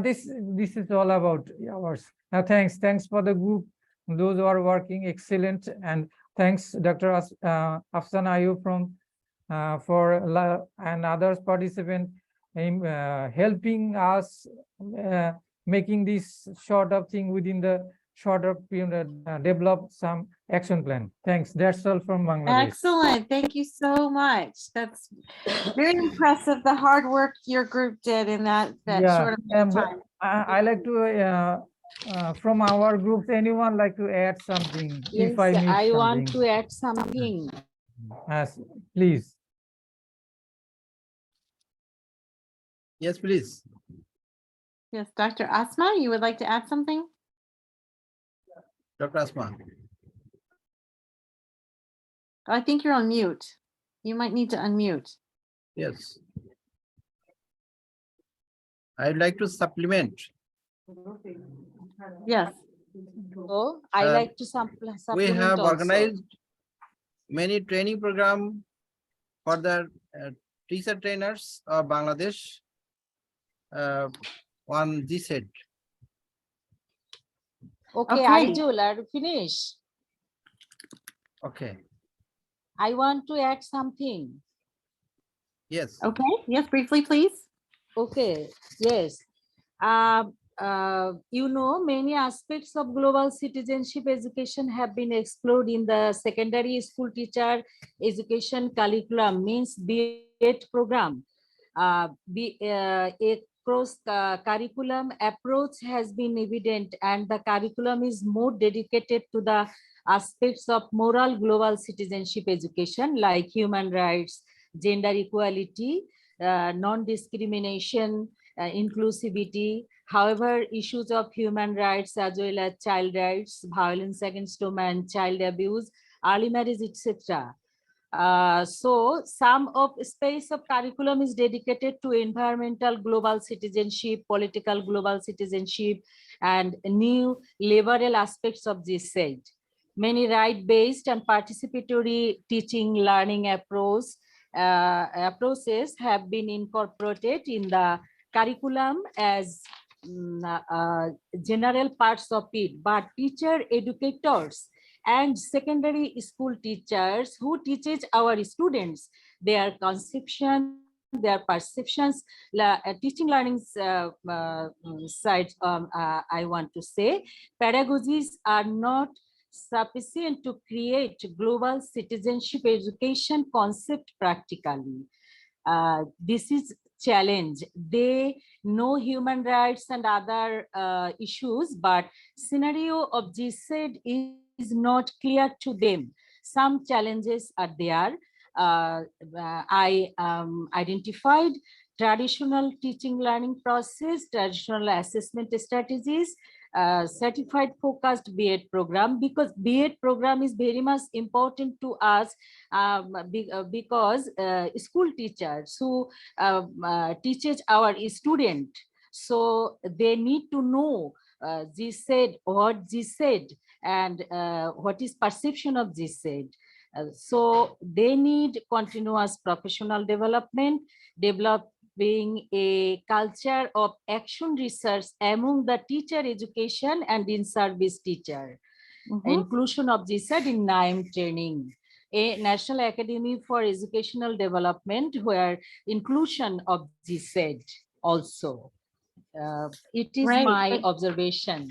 This is all about ours. Thanks for the group. Those who are working excellent, and thanks Dr. Afsan Ayub from and others participants in helping us making this sort of thing within the shorter period, develop some action plan. Thanks. That's all from Bangladesh. Excellent. Thank you so much. That's very impressive, the hard work your group did in that short amount of time. I like to from our group, anyone like to add something? Yes, If I miss I want something. to add something. Please. Yes, please. Yes, Dr. Asma, you would like to add something? Dr. Asma. I think you're on mute. You might need to unmute. Yes. I'd like to supplement. Yes. So I like to supplement We have also. organized many training program for the teacher trainers of Bangladesh on GCED. Okay, Arijul, are you finished? Okay. I want to add something. Yes. Okay. Yes, briefly, please. Okay. Yes. You know, many aspects of global citizenship education have been explored in the secondary school teacher education curriculum, means B.Ed program. A cross curriculum approach has been evident, and the curriculum is more dedicated to the aspects of moral global citizenship education like human rights, gender equality, non-discrimination, inclusivity. However, issues of human rights as well as child rights, violence against women, child abuse, early marriage, etc. So some of space of curriculum is dedicated to environmental global citizenship, political global citizenship, and new liberal aspects of this said. Many right-based and participatory teaching learning approaches have been incorporated in the curriculum as general parts of it, but teacher educators and secondary school teachers who teaches our students, their conception, their perceptions, teaching learning side, I want to say, pedagogies are not sufficient to create global citizenship education concept practically. This is challenge. They know human rights and other issues, but scenario of GCED is not clear to them. Some challenges are there. I identified traditional teaching learning process, traditional assessment strategies, certified focused B.Ed program, because B.Ed program is very much important to us because school teachers who teaches our student, so they need to know GCED, what GCED, and what is perception of GCED. So they need continuous professional development, developing a culture of action research among the teacher education and in-service teacher. Inclusion of GCED in NIME training. A National Academy for Educational Development, where inclusion of GCED also. It is my observation.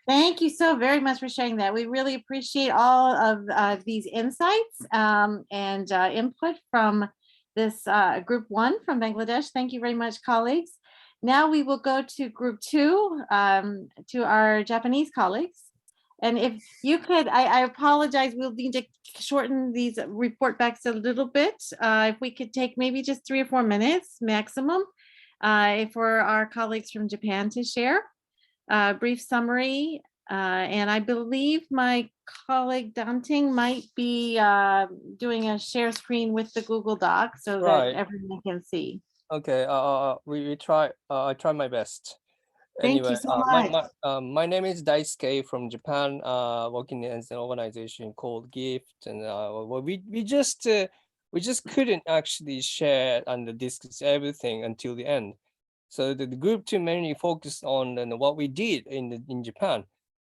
Thank you so very much for sharing that. We really appreciate all of these insights and input from this group 1 from Bangladesh. Thank you very much, colleagues. Now we will go to group 2, to our Japanese colleagues. And if you could, I apologize, we'll need to shorten these report backs a little bit. If we could take maybe just 3 or 4 minutes maximum for our colleagues from Japan to share a brief summary. And I believe my colleague Danting might be doing a share screen with the Google Doc so that everyone can see. Okay, we try. I try my best. Thank you Anyway, so much. my name is Daisuke from Japan, working in an organization called GIFT, and well, we just couldn't actually share and discuss everything until the end. So the group two mainly focused on what we did in Japan.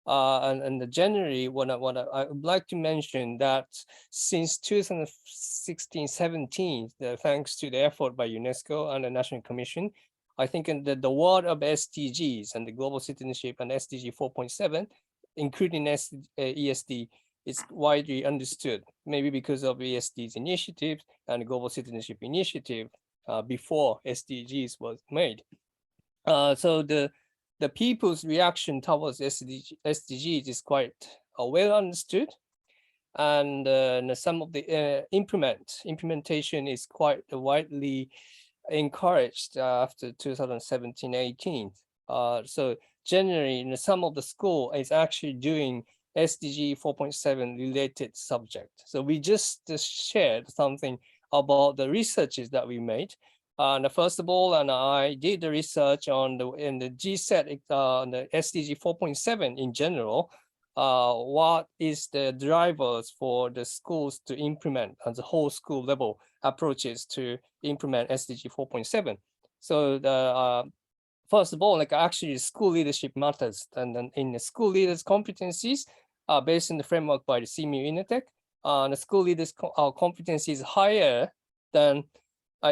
And generally, what I would like to mention that since 2016-17, thanks to the effort by UNESCO and the National Commission, I think in the world of SDGs and the global citizenship and SDG 4.7, including ESD, is widely understood, maybe because of ESD's initiative and the global citizenship initiative before SDGs was made. So the people's reaction towards SDGs is quite well understood, and some of the implementation is quite widely encouraged after 2017-18. So generally, some of the school is actually doing SDG 4.7 related subject. So we just shared something about the researches that we made. And first of all, and I did the research on the GCED, the SDG 4.7 in general. What is the drivers for the schools to implement at the whole school level approaches to implement SDG 4.7? So the first of all, actually school leadership matters, and then in the school leaders' competencies based on the framework by the CMU Initech, the school leaders' competency is higher than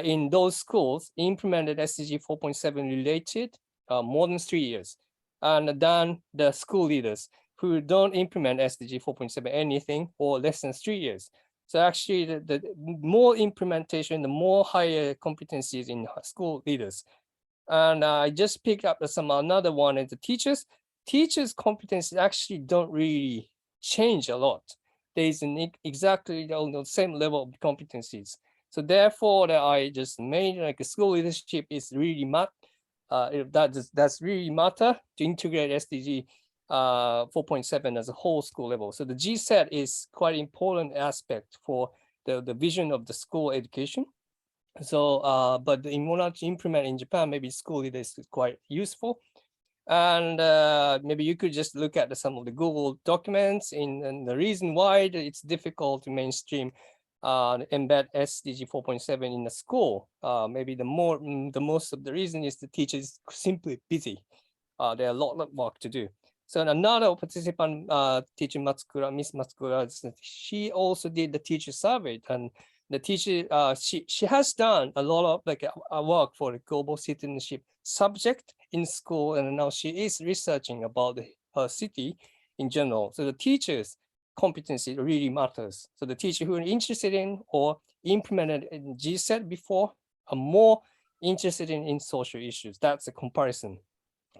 in those schools implemented SDG 4.7 related more than 3 years, and then the school leaders who don't implement SDG 4.7 anything or less than 3 years. So actually the more implementation, the more higher competencies in school leaders. And I just picked up another one is the teachers. Teachers' competencies actually don't really change a lot. There is exactly the same level of competencies. So therefore, I just made a school leadership is really that's really matter to integrate SDG 4.7 as a whole school level. So the GCED is quite important aspect for the vision of the school education. So, but in order to implement in Japan, maybe school leaders is quite useful. And maybe you could just look at some of the Google documents and the reason why it's difficult to mainstream embed SDG 4.7 in the school. Maybe the most of the reason is the teachers simply busy. There are a lot of work to do. So another participant, teacher Matsukura, Miss Matsukura, she also did the teacher survey, and the teacher she has done a lot of work for the global citizenship subject in school, and now she is researching about her city in general. So the teachers' competency really matters. So the teacher who are interested in or implemented in GCED before are more interested in social issues. That's a comparison.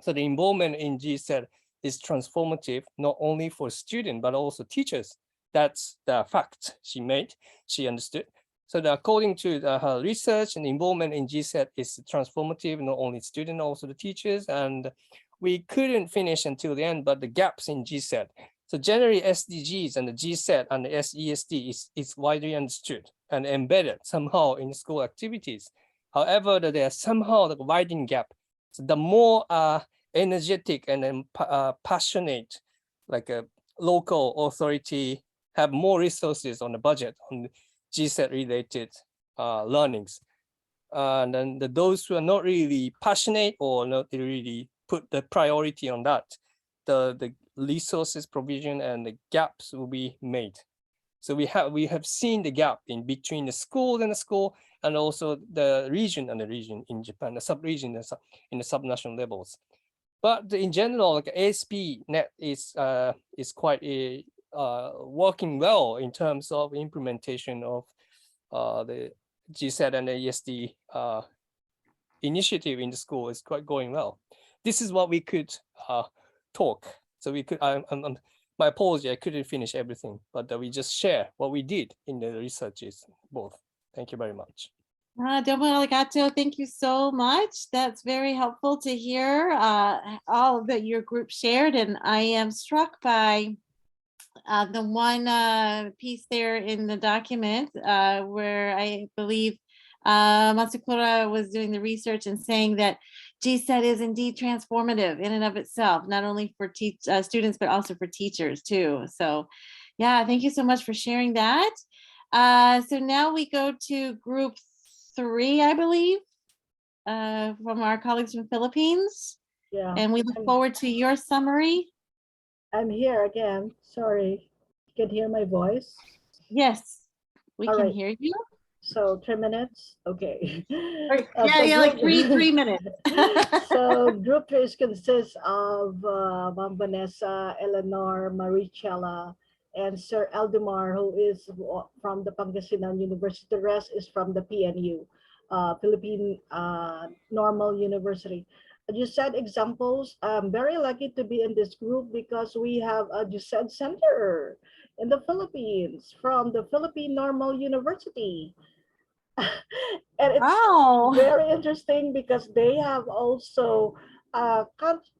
So the involvement in GCED is transformative, not only for students, but also teachers. That's the fact she understood. So according to her research, and involvement in GCED is transformative, not only students, also the teachers. And we couldn't finish until the end, but the gaps in GCED. So generally SDGs and the GCED and the SESD is widely understood and embedded somehow in school activities. However, there are somehow the widening gap. So the more energetic and passionate, like a local authority, have more resources on the budget on GCED related learnings. And then those who are not really passionate or not really put the priority on that, the resources provision and the gaps will be made. So we have seen the gap in between the school and the school, and also the region and the region in Japan, the sub-region in the subnational levels. But in general, like ASP.NET is quite working well in terms of implementation of the GCED and the ESD initiative in the school is quite going well. This is what we could talk. So we could, my apology, I couldn't finish everything, but we just share what we did in the researches both. Thank you very much. Domo arigato. Thank you so much. That's very helpful to hear all that your group shared. And I am struck by the one piece there in the document where I believe Matsukura was doing the research and saying that GCED is indeed transformative in and of itself, not only for students, but also for teachers too. So yeah, thank you so much for sharing that. So now we go to group 3, I believe, from our colleagues from Philippines. Yeah. And we look forward to your summary. I'm here again. Sorry. You can hear my voice? Yes, we All can right. hear you. So 3 minutes? Okay. Yeah, like three minutes. So group 3 consists of Ma'am Vanessa, Eleanor, Marichella, and Sir Eldemar, who is from the Pangasinan University. The rest is from the PNU, Philippine Normal University. GCED examples. I'm very lucky to be in this group because we have a GCED center in the Philippines from the Philippine Normal University. And it's very interesting because they have also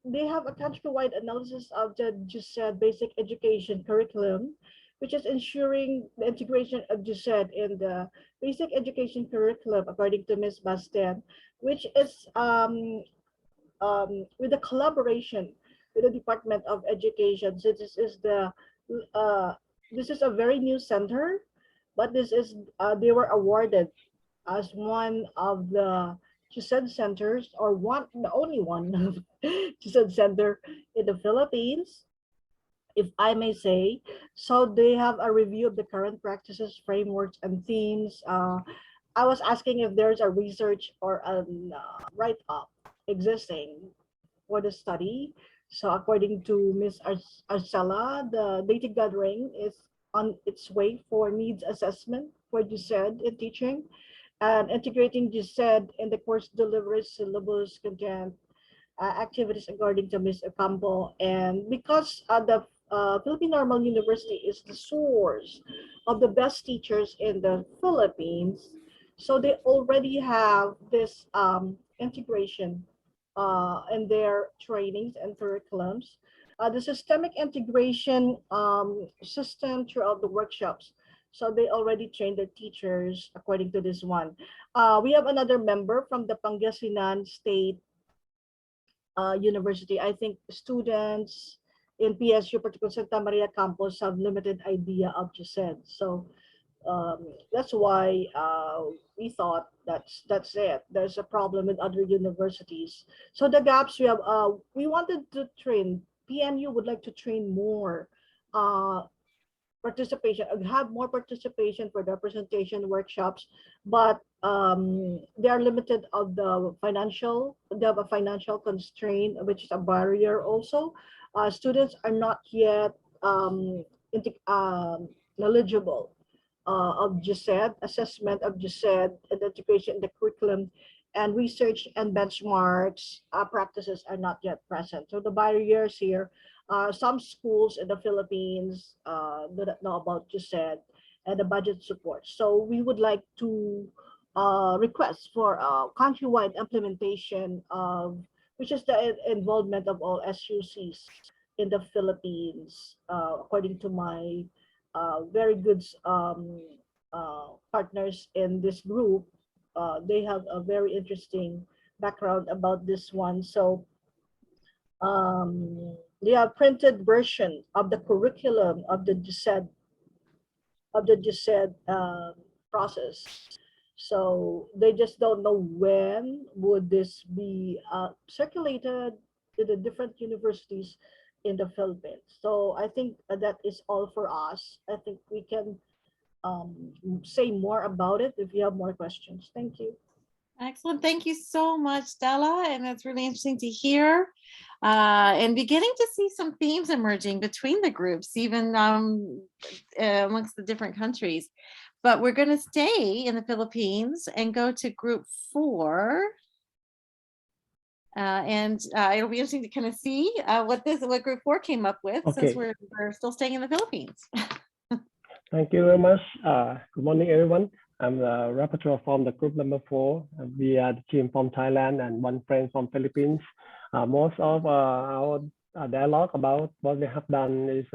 they have a countrywide analysis of the GCED basic education curriculum, which is ensuring the integration of GCED in the basic education curriculum, according to Ms. Bastian, which is with the collaboration with the Department of Education. So this is a very new center, but this is they were awarded as one of the GCED centers, or the only one GCED center in the Philippines, if I may say. So they have a review of the current practices, frameworks, and themes. I was asking if there's a research or a write-up existing for the study. So according to Ms. Arcela, the data gathering is on its way for needs assessment for GCED in teaching, and integrating GCED in the course delivery, syllabus, content, activities, according to Ms. Ocampo. And because the Philippine Normal University is the source of the best teachers in the Philippines, so they already have this integration in their trainings and curriculums. The systemic integration system throughout the workshops. So they already trained their teachers according to this one. We have another member from the Pangasinan State University. I think students in PSU, particularly Santa Maria campus, have limited idea of GCED. So that's why we thought that's it. There's a problem with other universities. So the gaps we have, we wanted to train, PNU would like to train more participation, have more participation for the presentation workshops, but they are limited of the financial, they have a financial constraint, which is a barrier also. Students are not yet knowledgeable of GCED, assessment of GCED, integration in the curriculum, and research and benchmarks practices are not yet present. So the barriers here, some schools in the Philippines do not know about GCED and the budget support. So we would like to request for countrywide implementation of, which is the involvement of all SUCs in the Philippines, according to my very good partners in this group. They have a very interesting background about this one. So they have printed version of the curriculum of the GCED process. So they just don't know when would this be circulated to the different universities in the Philippines. So I think that is all for us. I think we can say more about it if you have more questions. Thank you. Excellent. Thank you so much, Stella. And that's really interesting to hear. And beginning to see some themes emerging between the groups, even amongst the different countries. But we're going to stay in the Philippines and go to group 4. And it'll be interesting to kind of see what group 4 came up with, since we're still staying in the Philippines. Thank you very much. Good morning, everyone. I'm the rapporteur from the group number 4. We are the team from Thailand and one friend from Philippines. Most of our dialogue about what we have done is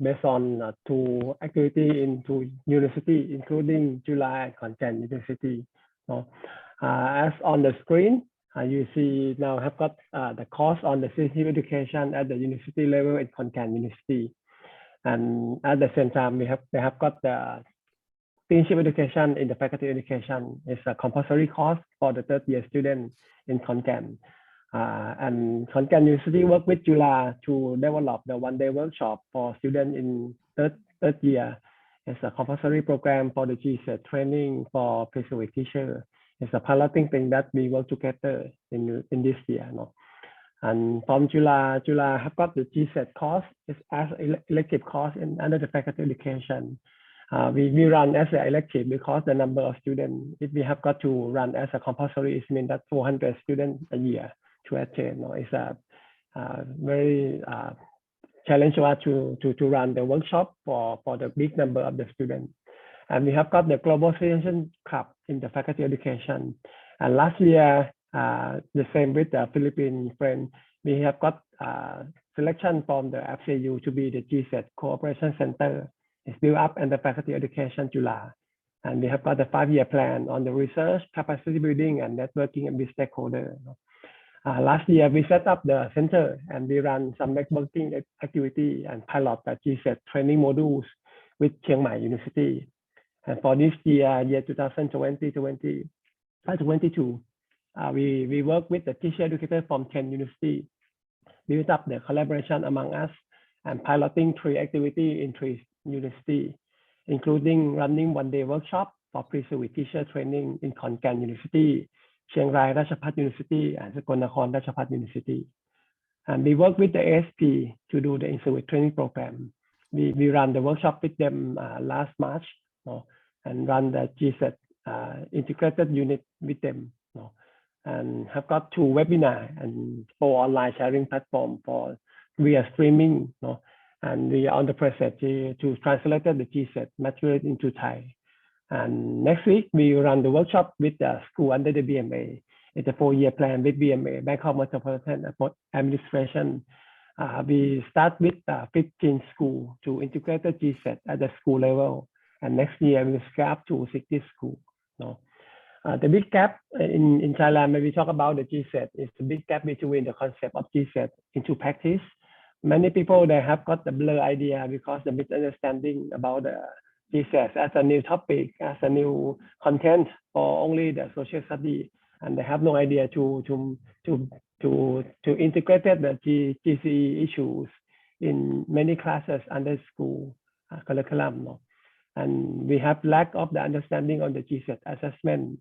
based on 2 activities in 2 universities, including July and Content University. As on the screen, You see now have got the course on the citizenship education at the university level in Khon Kaen University. And at the same time, they have got the citizenship education in the faculty education. It's a compulsory course for the third year student in Khon Kaen. And Khon Kaen University worked with Jula to develop the one-day workshop for students in third year. It's a compulsory program for the GCED training for pre-service teacher. It's a piloting thing that we work together in this year. No? And from July have got the GCED course. It's as elective course under the faculty education. We run as an elective because the number of students, if we have got to run as a compulsory, it means that 400 students a year to attend. No? It's a very challenge to us to run the workshop for the big number of the students. And we have got the Global Citizen Club in the faculty education. And last year, the same with the Philippine friend, we have got selection from the FCU to be the GCED Cooperation Center. It's built up in the faculty education July. And we have got the 5-year plan on the research, capacity building, and networking with stakeholders. Last year, we set up the center and we ran some networking activity and pilot the GCED training modules with Chiang Mai University. And for this year 2022, we work with the teacher educator from 10 universities, build up the collaboration among us and piloting 3 activities in 3 universities, including running one-day workshop for pre-service teacher training in Khon Kaen University, Chiang Rai Ratchapat University, and Sakonnakhon Ratchapat University. And we work with the ASP to do the in-service training program. We ran the workshop with them last March, and run the GCED integrated unit with them, and have got 2 webinars and 4 online sharing platform for via streaming, and we are on the process to translate the GCED material into Thai. And next week we run the workshop with the school under the BMA. It's a 4-year plan with BMA, Bangkok Metropolitan Administration. We start with 15 schools to integrate the GCED at the school level. And next year we will scale up to 60 schools. The big gap in Thailand, when we talk about the GCED, is the big gap between the concept of GCED into practice. Many people, they have got the blur idea because the misunderstanding about the GCED as a new topic, as a new content for only the social study, and they have no idea to integrate the GCE issues in many classes under school curriculum. And we have lack of the understanding on the GCED assessment.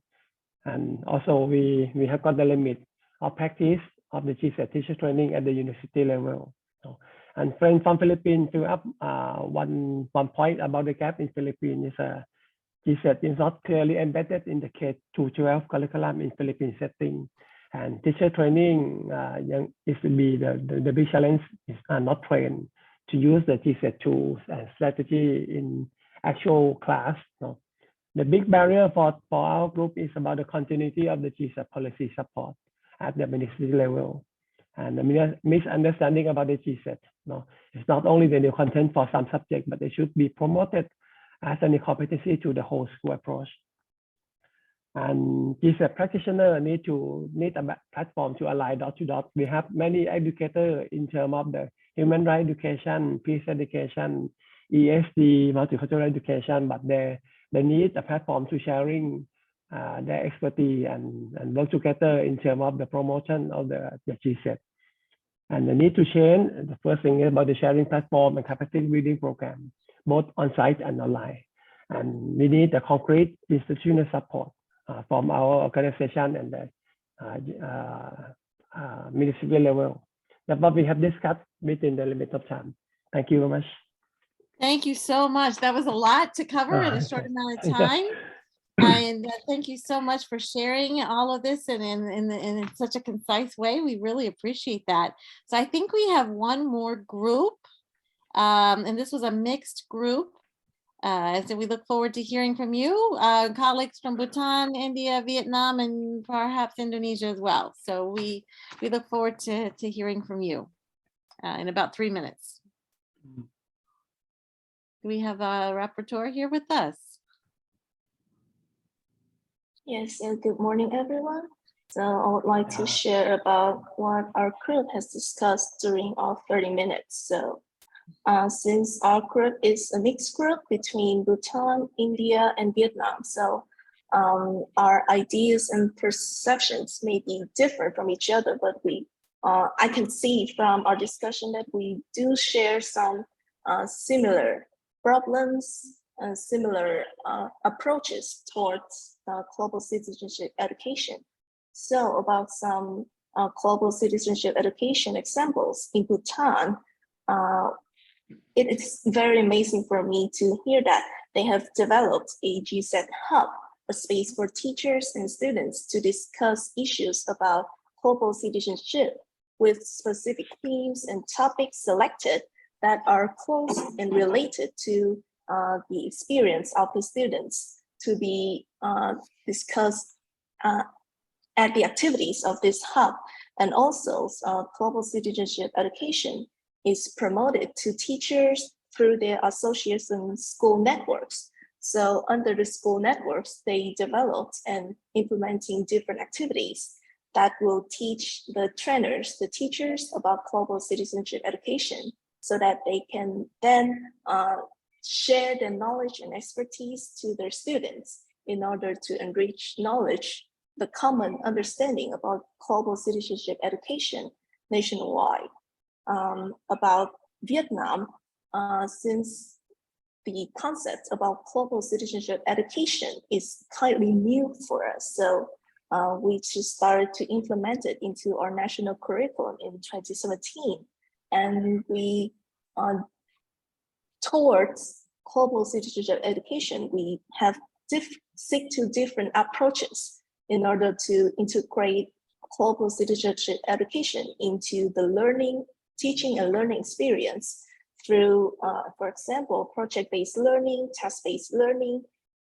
And also we have got the limit of practice of the GCED teacher training at the university level. And friends from Philippines fill up one point about the gap in Philippines is GCED is not clearly embedded in the K-12 curriculum in Philippine setting. And teacher training is to be the big challenge is not trained to use the GCED tools and strategy in actual class. The big barrier for our group is about the continuity of the GCED policy support at the ministry level. And the misunderstanding about the GCED. It's not only the new content for some subject, but it should be promoted as a new competency to the whole school approach. And GCED practitioner need a platform to align dot to dot. We have many educators in terms of the human rights education, peace education, ESD, multicultural education, but they need a platform to sharing their expertise and work together in terms of the promotion of the GCED. And the need to change, the first thing is about the sharing platform and capacity building program, both on-site and online. And we need the concrete institutional support from our organization and the municipal level. That's what we have discussed within the limit of time. Thank you very much. Thank you so much. That was a lot to cover in a short amount of time. And thank you so much for sharing all of this and in such a concise way. We really appreciate that. So I think we have one more group, and this was a mixed group. So we look forward to hearing from you, colleagues from Bhutan, India, Vietnam, and perhaps Indonesia as well. So we look forward to hearing from you in about 3 minutes. Do we have a rapporteur here with us? Yes, good morning, everyone. So I would like to share about what our group has discussed during our 30 minutes. So since our group is a mixed group between Bhutan, India, and Vietnam, so our ideas and perceptions may be different from each other, but I can see from our discussion that we do share some similar problems and similar approaches towards global citizenship education. So about some global citizenship education examples in Bhutan, it is very amazing for me to hear that they have developed a GCED hub, a space for teachers and students to discuss issues about global citizenship with specific themes and topics selected that are close and related to the experience of the students to be discussed at the activities of this hub. And also global citizenship education is promoted to teachers through their association school networks. So under the school networks, they developed and implementing different activities that will teach the trainers, the teachers about global citizenship education so that they can then share their knowledge and expertise to their students in order to enrich knowledge, the common understanding about global citizenship education nationwide. About Vietnam, since the concept about global citizenship education is kindly new for us, so we just started to implement it into our national curriculum in 2017. And we, towards global citizenship education, we have seek to different approaches in order to integrate global citizenship education into the learning, teaching and learning experience through, for example, project-based learning, task-based learning,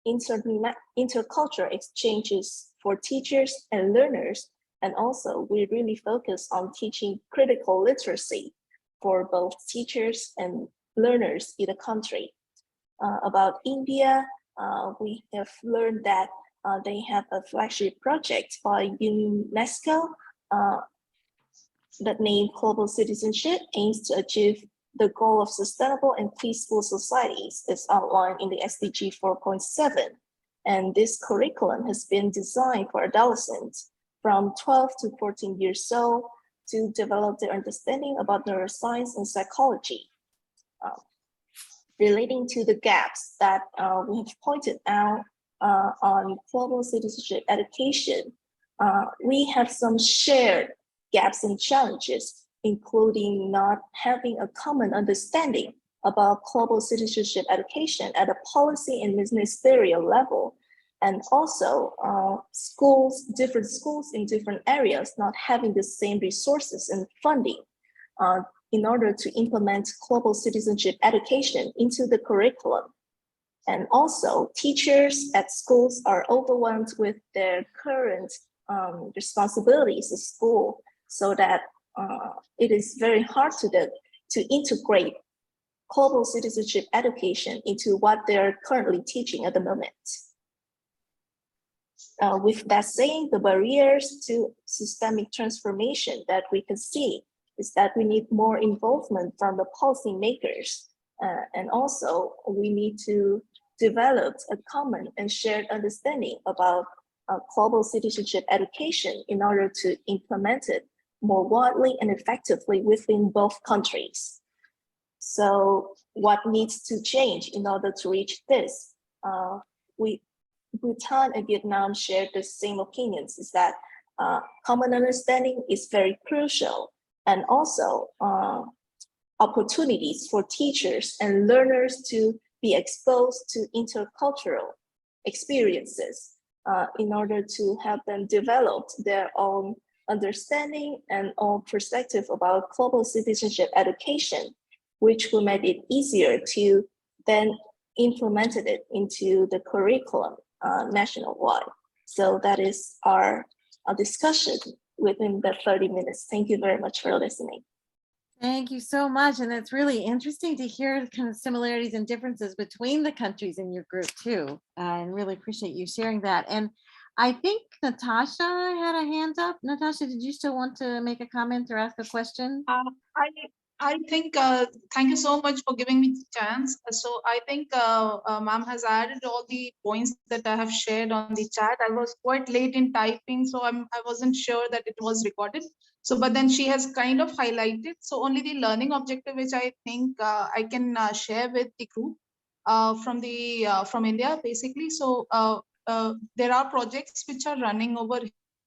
intercultural exchanges for teachers and learners. And also we really focus on teaching critical literacy for both teachers and learners in the country. About India, we have learned that they have a flagship project by UNESCO that named Global Citizenship aims to achieve the goal of sustainable and peaceful societies as outlined in the SDG 4.7. And this curriculum has been designed for adolescents from 12 to 14 years old to develop their understanding about neuroscience and psychology. Relating to the gaps that we have pointed out on global citizenship education, we have some shared gaps and challenges, including not having a common understanding about global citizenship education at a policy and ministerial level, and also different schools in different areas not having the same resources and funding in order to implement global citizenship education into the curriculum. And also teachers at schools are overwhelmed with their current responsibilities at school, so that it is very hard to them to integrate global citizenship education into what they're currently teaching at the moment. With that saying, the barriers to systemic transformation that we can see is that we need more involvement from the policymakers. And also we need to develop a common and shared understanding about global citizenship education in order to implement it more widely and effectively within both countries. So what needs to change in order to reach this? Bhutan and Vietnam share the same opinions, is that common understanding is very crucial, and also opportunities for teachers and learners to be exposed to intercultural experiences in order to help them develop their own understanding and own perspective about global citizenship education, which will make it easier to then implement it into the curriculum nationwide. So that is our discussion within the 30 minutes. Thank you very much for listening. Thank you so much. And it's really interesting to hear the kind of similarities and differences between the countries in your group too. I really appreciate you sharing that. And I think Natasha had a hand up. Natasha, did you still want to make a comment or ask a question? I think, thank you so much for giving me the chance. So I think ma'am has added all the points that I have shared on the chat. I was quite late in typing, so I wasn't sure that it was recorded. So, but then she has kind of highlighted. So only the learning objective, which I think I can share with the group from India, basically. So there are projects which are running over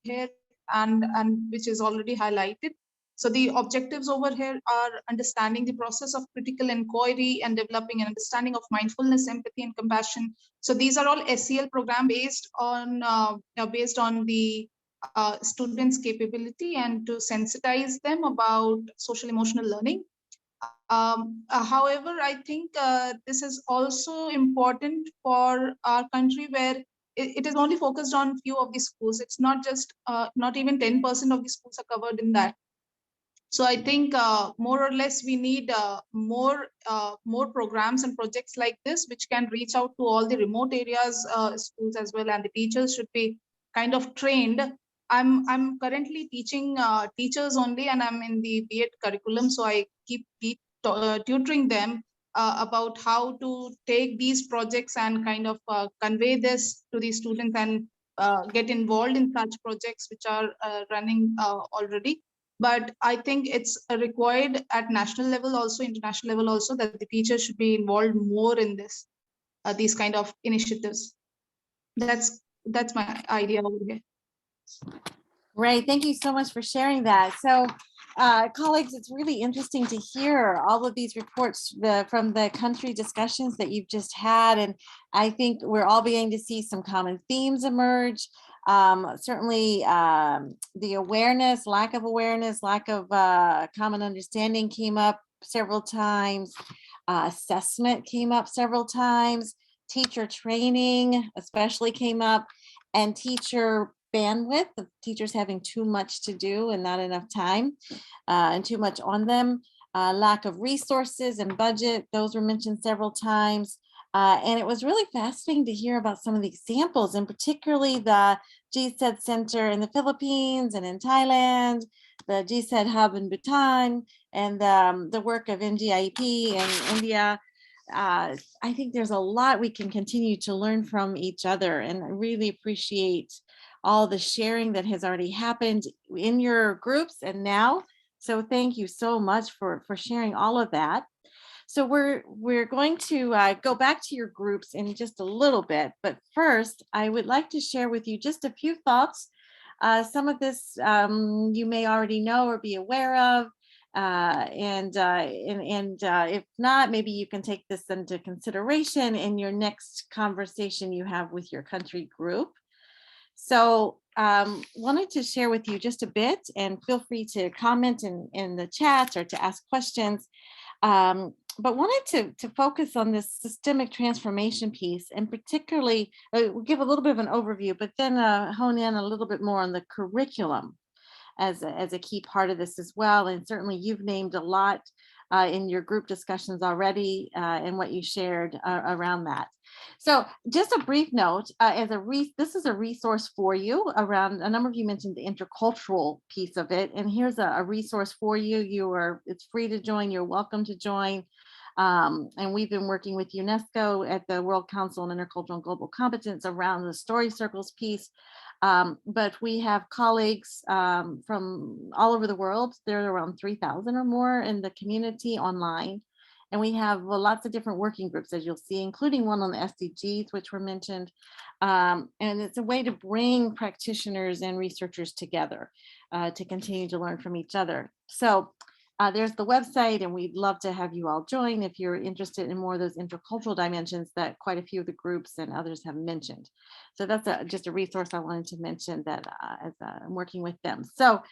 here and which is already highlighted. So the objectives over here are understanding the process of critical inquiry and developing an understanding of mindfulness, empathy, and compassion. So these are all SEL program based on the students' capability and to sensitize them about social emotional learning. However, I think this is also important for our country where it is only focused on few of the schools. It's not just not even 10% of the schools are covered in that. So I think more or less we need more programs and projects like this, which can reach out to all the remote areas, schools as well, and the teachers should be kind of trained. I'm currently teaching teachers only, and I'm in the B.Ed curriculum, so I keep tutoring them about how to take these projects and kind of convey this to the students and get involved in such projects which are running already. But I think it's required at national level, also international level, also that the teachers should be involved more in this, these kind of initiatives. That's my idea over here. Great, thank you so much for sharing that. So, colleagues, it's really interesting to hear all of these reports from the country discussions that you've just had, and I think we're all beginning to see some common themes emerge. Certainly, the awareness, lack of common understanding came up several times. Assessment came up several times. Teacher training especially came up, and teacher bandwidth of teachers having too much to do and not enough time and too much on them. Lack of resources and budget, those were mentioned several times. And it was really fascinating to hear about some of the examples, and particularly the GCED Center in the Philippines and in Thailand, the GCED Hub in Bhutan, and the work of NGIEP in India. I think there's a lot we can continue to learn from each other, and I really appreciate all the sharing that has already happened in your groups and now. So thank you so much for sharing all of that. So we're going to go back to your groups in just a little bit, but first I would like to share with you just a few thoughts. Some of this you may already know or be aware of, and if not, maybe you can take this into consideration in your next conversation you have with your country group. So wanted to share with you just a bit, and feel free to comment in the chat or to ask questions. But wanted to focus on this systemic transformation piece, and particularly we'll give a little bit of an overview, but then hone in a little bit more on the curriculum as a key part of this as well. And certainly you've named a lot in your group discussions already and what you shared around that. So just a brief note, this is a resource for you around, a number of you mentioned the intercultural piece of it, and here's a resource for you. It's free to join, you're welcome to join. And we've been working with UNESCO at the World Council on Intercultural and Global Competence around the Story Circles piece. But we have colleagues from all over the world. There are around 3,000 or more in the community online. And we have lots of different working groups, as you'll see, including one on the SDGs, which were mentioned. And it's a way to bring practitioners and researchers together to continue to learn from each other. So there's the website, and we'd love to have you all join if you're interested in more of those intercultural dimensions that quite a few of the groups and others have mentioned. So that's just a resource I wanted to mention that as I'm working with them. So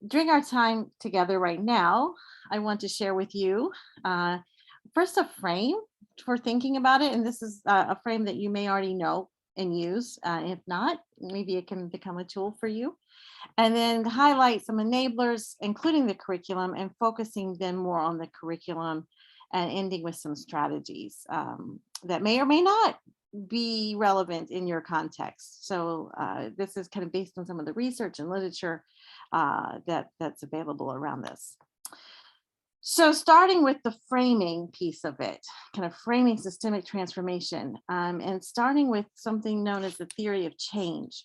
during our time together right now, I want to share with you first a frame for thinking about it. And this is a frame that you may already know and use. If not, maybe it can become a tool for you. And then highlight some enablers, including the curriculum, and focusing then more on the curriculum and ending with some strategies that may or may not be relevant in your context. So this is kind of based on some of the research and literature that's available around this. So starting with the framing piece of it, kind of framing systemic transformation, and starting with something known as the theory of change.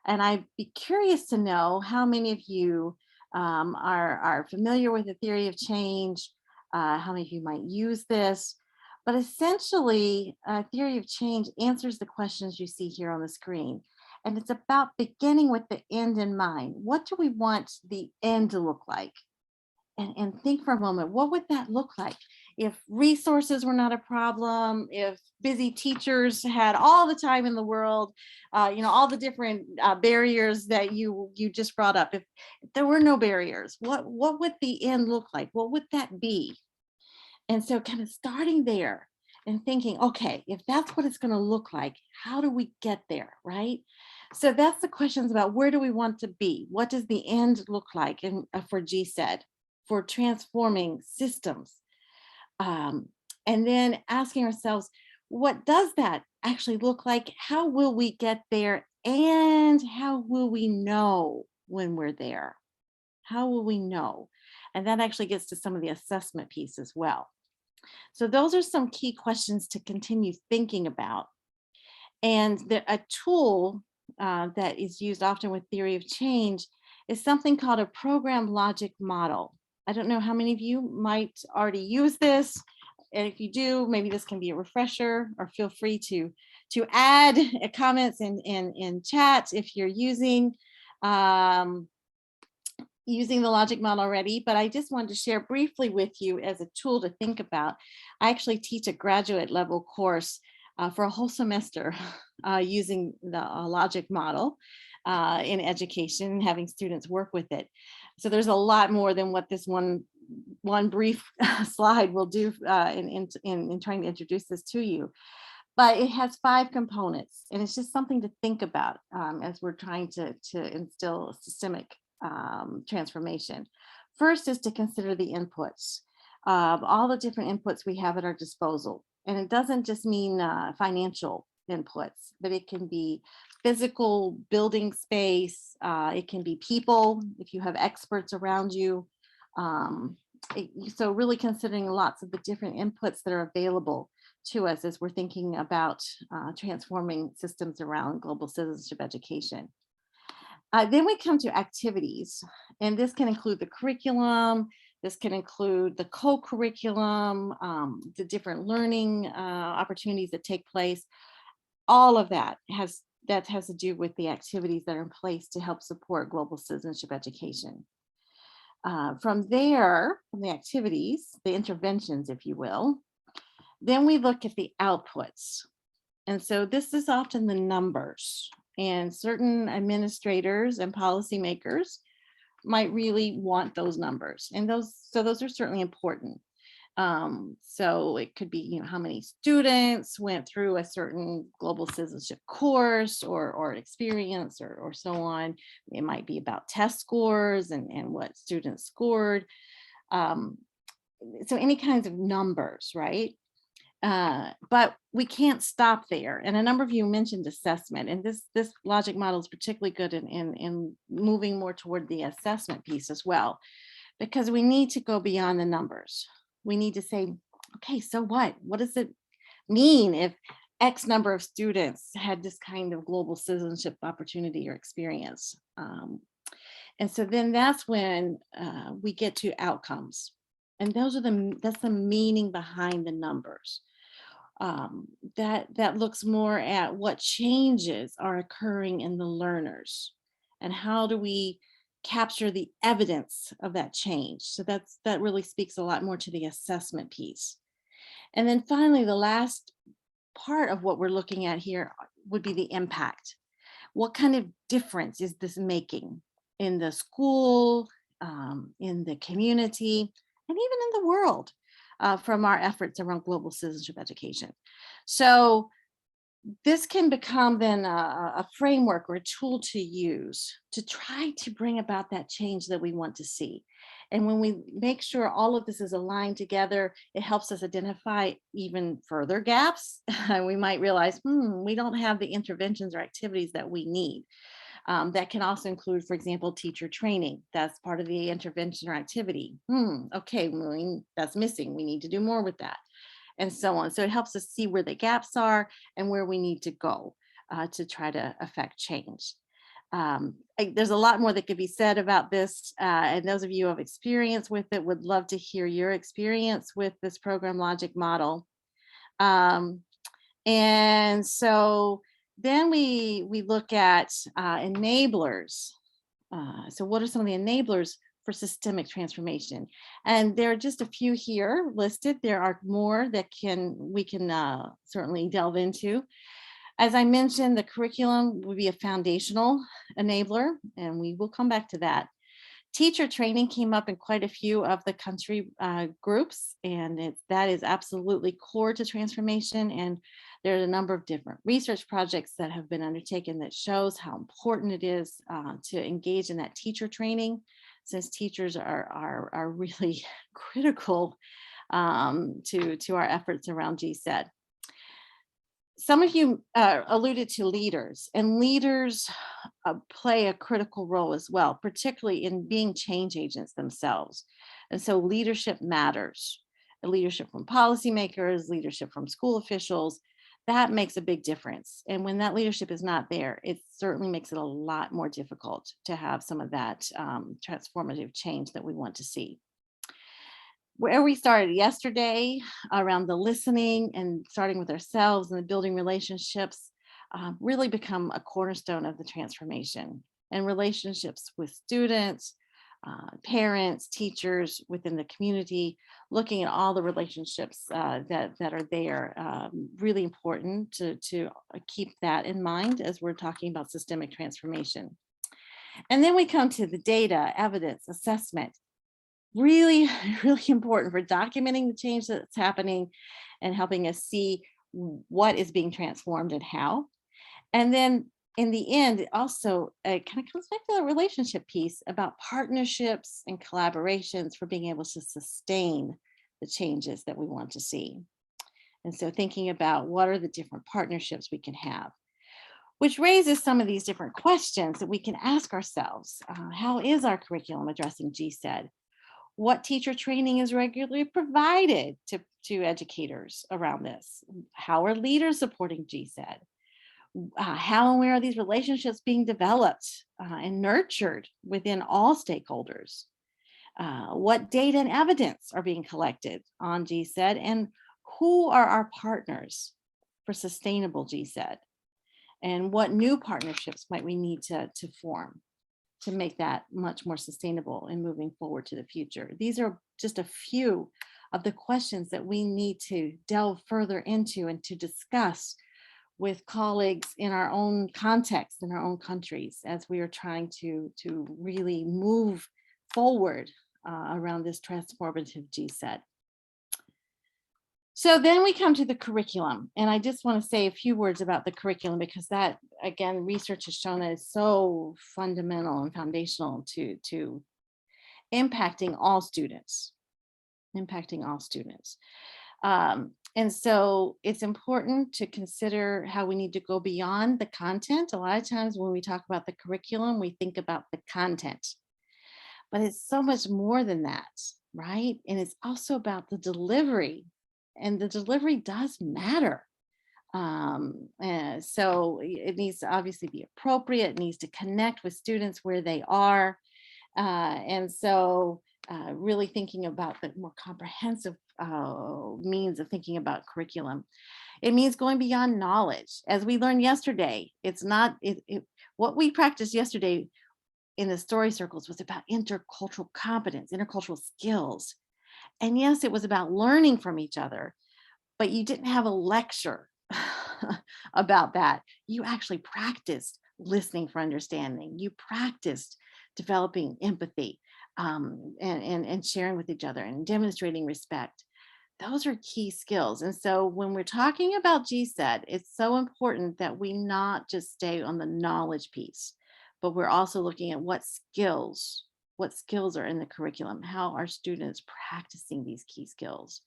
And I'd be curious to know how many of you are familiar with the theory of change, how many of you might use this. But essentially, theory of change answers the questions you see here on the screen. And it's about beginning with the end in mind. What do we want the end to look like? And think for a moment, what would that look like if resources were not a problem, if busy teachers had all the time in the world, all the different barriers that you just brought up, if there were no barriers, what would the end look like? What would that be? And so kind of starting there and thinking, okay, if that's what it's going to look like, how do we get there, right? So that's the questions about where do we want to be? What does the end look like for GCED, for transforming systems? And then asking ourselves, what does that actually look like? How will we get there? And how will we know when we're there? How will we know? And that actually gets to some of the assessment piece as well. So those are some key questions to continue thinking about. And a tool that is used often with theory of change is something called a program logic model. I don't know how many of you might already use this. And if you do, maybe this can be a refresher, or feel free to add comments in chat if you're using the logic model already. But I just wanted to share briefly with you as a tool to think about. I actually teach a graduate level course for a whole semester using the logic model in education, having students work with it. So there's a lot more than what this one brief slide will do in trying to introduce this to you. But it has 5 components, and it's just something to think about as we're trying to instill systemic transformation. First is to consider the inputs, all the different inputs we have at our disposal. And it doesn't just mean financial inputs, but it can be physical building space, it can be people, if you have experts around you. So really considering lots of the different inputs that are available to us as we're thinking about transforming systems around global citizenship education. Then we come to activities, and this can include the curriculum, this can include the co-curriculum, the different learning opportunities that take place. All of that has to do with the activities that are in place to help support global citizenship education. From there, from the activities, the interventions, if you will, then we look at the outputs. And so this is often the numbers, and certain administrators and policymakers might really want those numbers. And those are certainly important. So it could be, how many students went through a certain global citizenship course or experience or so on. It might be about test scores and what students scored. So any kinds of numbers, right? But we can't stop there. And a number of you mentioned assessment, and this logic model is particularly good in moving more toward the assessment piece as well, because we need to go beyond the numbers. We need to say, okay, so what? What does it mean if X number of students had this kind of global citizenship opportunity or experience? And so then that's when we get to outcomes. And that's the meaning behind the numbers. That looks more at what changes are occurring in the learners and how do we capture the evidence of that change. So that really speaks a lot more to the assessment piece. And then finally, the last part of what we're looking at here would be the impact. What kind of difference is this making in the school, in the community, and even in the world from our efforts around global citizenship education? So this can become then a framework or a tool to use to try to bring about that change that we want to see. And when we make sure all of this is aligned together, it helps us identify even further gaps. We might realize, we don't have the interventions or activities that we need. That can also include, for example, teacher training. That's part of the intervention or activity. Okay, that's missing. We need to do more with that, and so on. So it helps us see where the gaps are and where we need to go to try to affect change. There's a lot more that could be said about this, and those of you who have experience with it would love to hear your experience with this program logic model. And so then we look at enablers. So what are some of the enablers for systemic transformation? And there are just a few here listed. There are more that we can certainly delve into. As I mentioned, the curriculum would be a foundational enabler, and we will come back to that. Teacher training came up in quite a few of the country groups, and that is absolutely core to transformation. And there are a number of different research projects that have been undertaken that shows how important it is to engage in that teacher training, since teachers are really critical to our efforts around GCED. Some of you alluded to leaders, and leaders play a critical role as well, particularly in being change agents themselves. And so leadership matters. Leadership from policymakers, leadership from school officials, that makes a big difference. And when that leadership is not there, it certainly makes it a lot more difficult to have some of that transformative change that we want to see. Where we started yesterday around the listening and starting with ourselves and the building relationships really become a cornerstone of the transformation, and relationships with students, parents, teachers within the community, looking at all the relationships that are there, really important to keep that in mind as we're talking about systemic transformation. And then we come to the data, evidence, assessment. Really, really important for documenting the change that's happening and helping us see what is being transformed and how. And then in the end, it also kind of comes back to the relationship piece about partnerships and collaborations for being able to sustain the changes that we want to see. And so thinking about what are the different partnerships we can have, which raises some of these different questions that we can ask ourselves. How is our curriculum addressing GCED? What teacher training is regularly provided to educators around this? How are leaders supporting GCED? How and where are these relationships being developed and nurtured within all stakeholders? What data and evidence are being collected on GCED, and who are our partners for sustainable GCED? And what new partnerships might we need to form to make that much more sustainable and moving forward to the future? These are just a few of the questions that we need to delve further into and to discuss with colleagues in our own context, in our own countries, as we are trying to really move forward around this transformative GCED. So then we come to the curriculum, and I just want to say a few words about the curriculum, because that, again, research has shown that it's so fundamental and foundational to impacting all students, and so it's important to consider how we need to go beyond the content. A lot of times when we talk about the curriculum, we think about the content, but it's so much more than that, right? And it's also about the delivery. And the delivery does matter. And so it needs to obviously be appropriate. It needs to connect with students where they are. And so really thinking about the more comprehensive means of thinking about curriculum. It means going beyond knowledge. As we learned yesterday, it's not, what we practiced yesterday in the story circles was about intercultural competence, intercultural skills. And yes, it was about learning from each other, but you didn't have a lecture about that. You actually practiced listening for understanding. You practiced developing empathy and sharing with each other and demonstrating respect. Those are key skills. And so when we're talking about GCED, it's so important that we not just stay on the knowledge piece, but we're also looking at what skills what skills are in the curriculum? How are students practicing these key skills?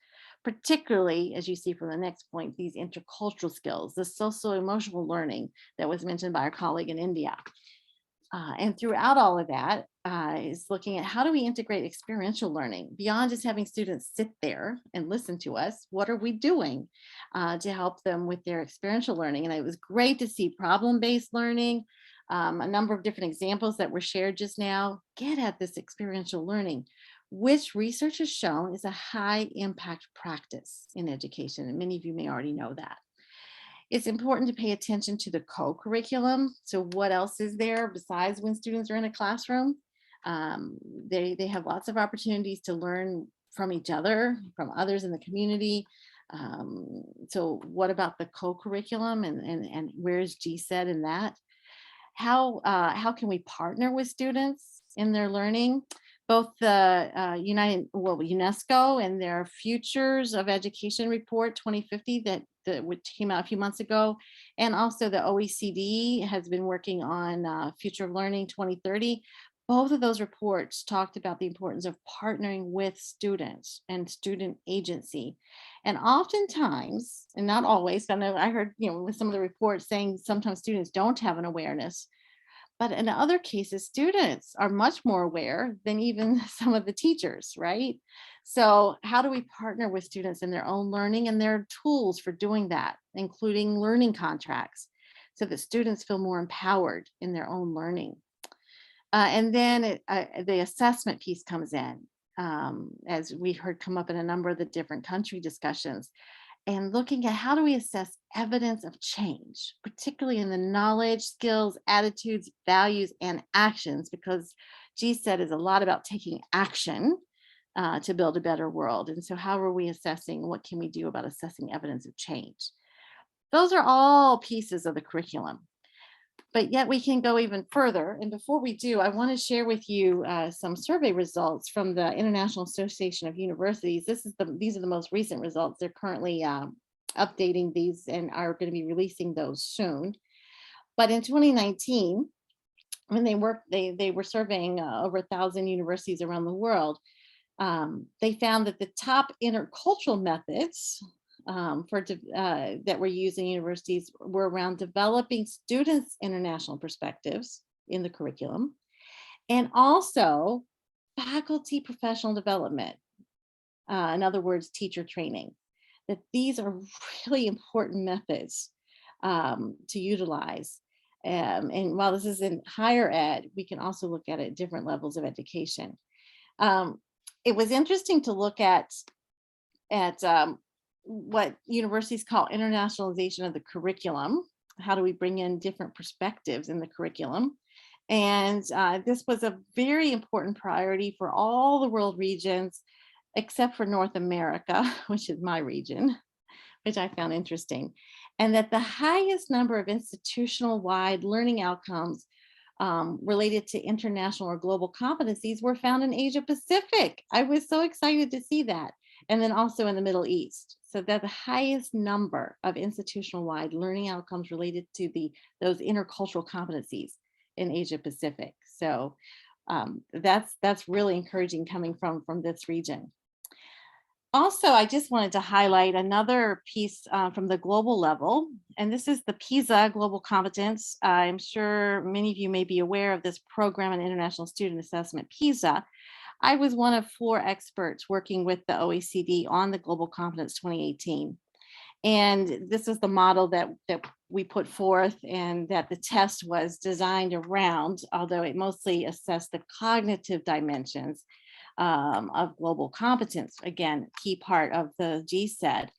Particularly, as you see from the next point, these intercultural skills, the social-emotional learning that was mentioned by our colleague in India. And throughout all of that is looking at how do we integrate experiential learning beyond just having students sit there and listen to us. What are we doing to help them with their experiential learning? And it was great to see problem-based learning, a number of different examples that were shared just now get at this experiential learning, which research has shown is a high impact practice in education. And many of you may already know that. It's important to pay attention to the co-curriculum. So what else is there besides when students are in a classroom? They have lots of opportunities to learn from each other, from others in the community. So what about the co-curriculum and where's GCED in that? How can we partner with students in their learning? Both the UNESCO and their Futures of Education Report 2050 that came out a few months ago, and also the OECD has been working on Future of Learning 2030. Both of those reports talked about the importance of partnering with students and student agency. And oftentimes, and not always, I know I heard, with some of the reports saying sometimes students don't have an awareness. But in other cases, students are much more aware than even some of the teachers, right? So how do we partner with students in their own learning, and their tools for doing that, including learning contracts, so that students feel more empowered in their own learning? And then the assessment piece comes in, as we heard come up in a number of the different country discussions. And looking at how do we assess evidence of change, particularly in the knowledge, skills, attitudes, values, and actions, because GCED is a lot about taking action to build a better world. And so how are we assessing? What can we do about assessing evidence of change? Those are all pieces of the curriculum. But yet we can go even further. And before we do, I want to share with you some survey results from the International Association of Universities. These are the most recent results. They're currently updating these and are going to be releasing those soon. But in 2019, when they were surveying over 1,000 universities around the world, they found that the top intercultural methods that were used in universities were around developing students' international perspectives in the curriculum, and also faculty professional development. In other words, teacher training. That these are really important methods to utilize. And while this is in higher ed, we can also look at it at different levels of education. It was interesting to look at what universities call internationalization of the curriculum. How do we bring in different perspectives in the curriculum? And this was a very important priority for all the world regions, except for North America, which is my region, which I found interesting. And that the highest number of institutional-wide learning outcomes related to international or global competencies were found in Asia Pacific. I was so excited to see that. And then also in the Middle East. So that the highest number of institutional-wide learning outcomes related to those intercultural competencies in Asia Pacific. So that's really encouraging coming from this region. Also, I just wanted to highlight another piece from the global level, and this is the PISA Global Competence. I'm sure many of you may be aware of this program in International Student Assessment, PISA. I was one of 4 experts working with the OECD on the Global Competence 2018. And this is the model that we put forth and that the test was designed around, although it mostly assessed the cognitive dimensions of global competence. Again, key part of the GCED.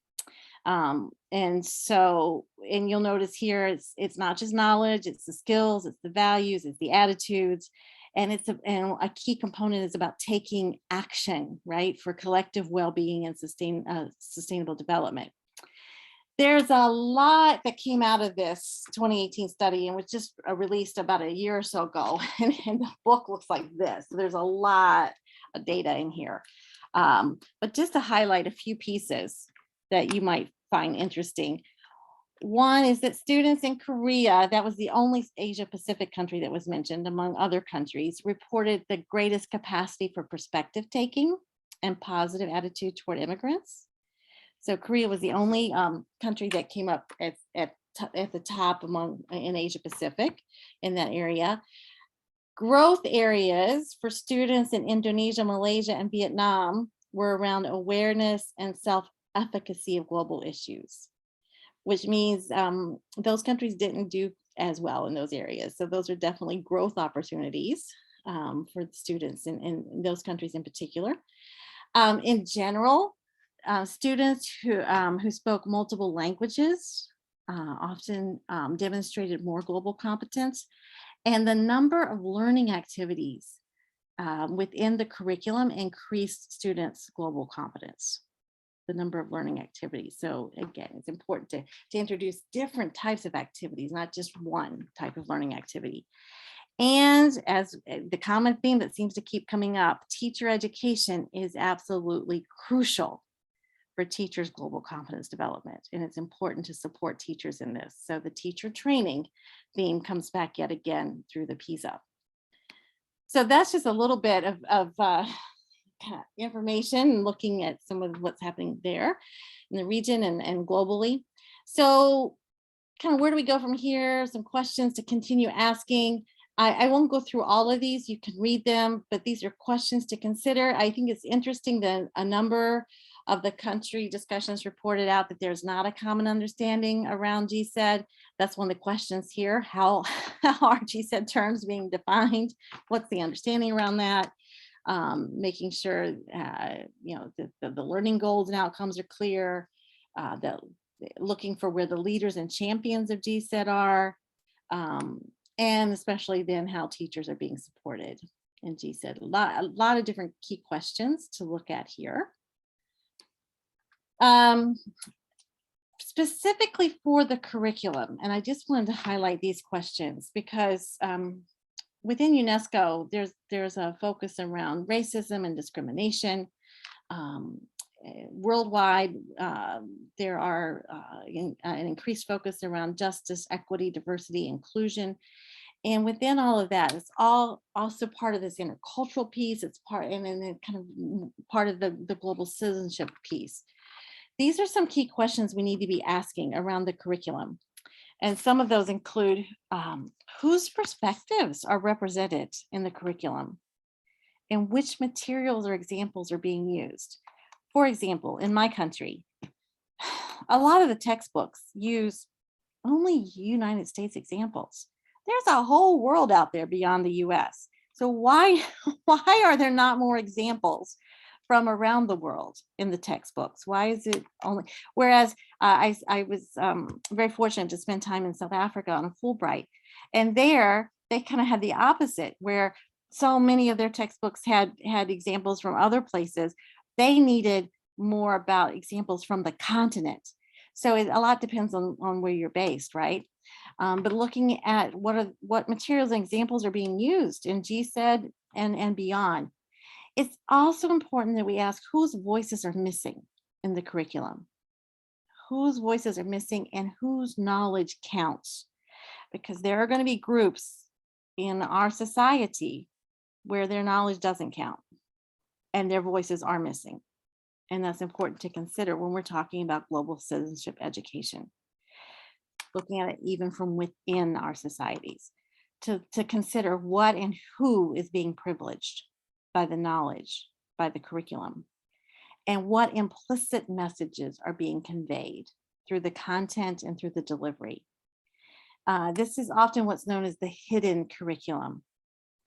And you'll notice here, it's not just knowledge, it's the skills, it's the values, it's the attitudes. And a key component is about taking action, right, for collective well-being and sustainable development. There's a lot that came out of this 2018 study and was just released about a year or so ago. And the book looks like this. So there's a lot of data in here. But just to highlight a few pieces that you might find interesting. One is that students in Korea, that was the only Asia Pacific country that was mentioned among other countries, reported the greatest capacity for perspective taking and positive attitude toward immigrants. So Korea was the only country that came up at the top in Asia Pacific in that area. Growth areas for students in Indonesia, Malaysia, and Vietnam were around awareness and self-efficacy of global issues, which means those countries didn't do as well in those areas. So those are definitely growth opportunities for the students in those countries in particular. In general, students who spoke multiple languages often demonstrated more global competence, and the number of learning activities within the curriculum increased students' global competence, the number of learning activities. So again, it's important to introduce different types of activities, not just one type of learning activity. And as the common theme that seems to keep coming up, teacher education is absolutely crucial for teachers' global competence development. And it's important to support teachers in this. So the teacher training theme comes back yet again through the PISA. So that's just a little bit of kind of information, looking at some of what's happening there in the region and globally. So kind of where do we go from here? Some questions to continue asking. I won't go through all of these, you can read them, but these are questions to consider. I think it's interesting that a number of the country discussions reported out that there's not a common understanding around GCED. That's one of the questions here. How are GCED terms being defined? What's the understanding around that? Making sure the learning goals and outcomes are clear, that looking for where the leaders and champions of GCED are, and especially then how teachers are being supported in GCED. A lot of different key questions to look at here. Specifically for the curriculum, and I just wanted to highlight these questions because within UNESCO, there's a focus around racism and discrimination. Worldwide, there are an increased focus around justice, equity, diversity, inclusion. And within all of that, it's all also part of this intercultural piece. It's part, and then kind of part of the global citizenship piece. These are some key questions we need to be asking around the curriculum. And some of those include whose perspectives are represented in the curriculum and which materials or examples are being used. For example, in my country, a lot of the textbooks use only United States examples. There's a whole world out there beyond the US. So why are there not more examples from around the world in the textbooks? Why is it only, whereas I was very fortunate to spend time in South Africa on a Fulbright, and there they kind of had the opposite, where so many of their textbooks had examples from other places. They needed more about examples from the continent. So a lot depends on where you're based, right? But looking at what materials and examples are being used in GCED and beyond. It's also important that we ask whose voices are missing in the curriculum, whose voices are missing and whose knowledge counts, because there are going to be groups in our society where their knowledge doesn't count and their voices are missing. And that's important to consider when we're talking about global citizenship education, looking at it even from within our societies, to consider what and who is being privileged by the knowledge, by the curriculum, and what implicit messages are being conveyed through the content and through the delivery. This is often what's known as the hidden curriculum,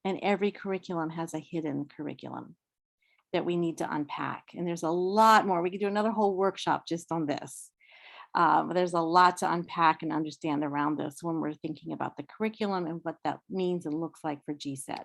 and every curriculum has a hidden curriculum that we need to unpack. And there's a lot more. We could do another whole workshop just on this. There's a lot to unpack and understand around this when we're thinking about the curriculum and what that means and looks like for GCED.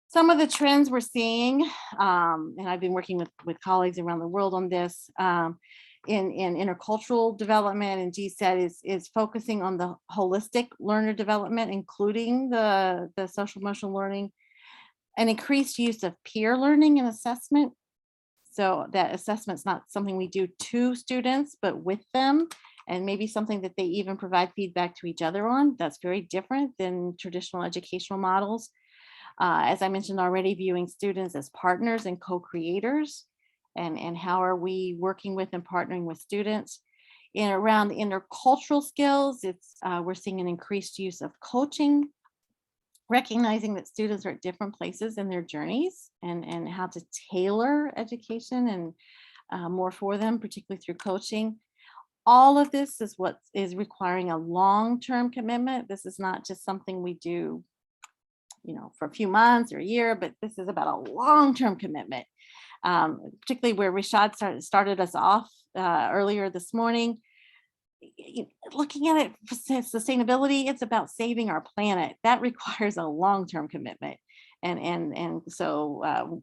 Some of the trends we're seeing, and I've been working with colleagues around the world on this, in intercultural development, and GCED is focusing on the holistic learner development, including the social emotional learning, an increased use of peer learning and assessment. So that assessment's not something we do to students, but with them, and maybe something that they even provide feedback to each other on. That's very different than traditional educational models. As I mentioned already, viewing students as partners and co-creators, and how are we working with and partnering with students. And around intercultural skills, we're seeing an increased use of coaching, recognizing that students are at different places in their journeys, and how to tailor education and more for them, particularly through coaching. All of this is what is requiring a long-term commitment. This is not just something we do, for a few months or a year, but this is about a long-term commitment. Particularly where Rashad started us off earlier this morning. Looking at it for sustainability, it's about saving our planet. That requires a long-term commitment, and so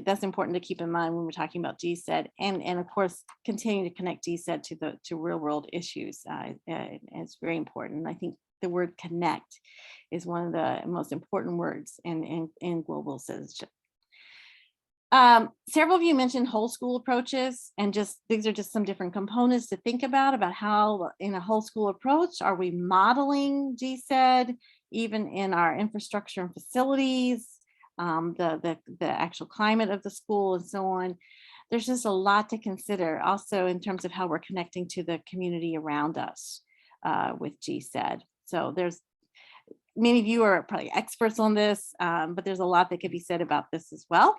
that's important to keep in mind when we're talking about GCED, and of course continue to connect GCED to real-world issues. It's very important. And I think the word connect is one of the most important words in global citizenship. Several of you mentioned whole school approaches, and these are just some different components to think about how in a whole school approach, are we modeling GCED even in our infrastructure and facilities, the actual climate of the school and so on. There's just a lot to consider also in terms of how we're connecting to the community around us with GCED. So many of you are probably experts on this, but there's a lot that could be said about this as well.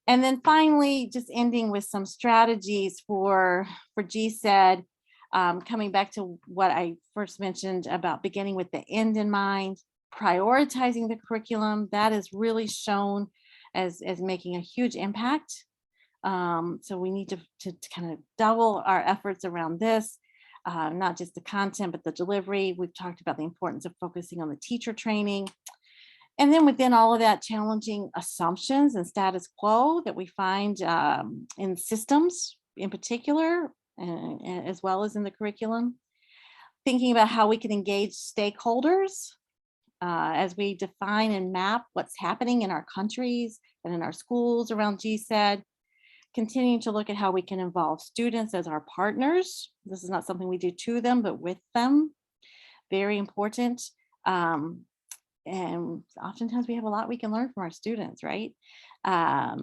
And then finally, just ending with some strategies for GCED, coming back to what I first mentioned about beginning with the end in mind, prioritizing the curriculum. That is really shown as making a huge impact. So we need to kind of double our efforts around this, not just the content, but the delivery. We've talked about the importance of focusing on the teacher training. And then within all of that, challenging assumptions and status quo that we find in systems in particular, as well as in the curriculum. Thinking about how we can engage stakeholders as we define and map what's happening in our countries and in our schools around GCED. Continuing to look at how we can involve students as our partners. This is not something we do to them, but with them. Very important. And oftentimes we have a lot we can learn from our students, right? How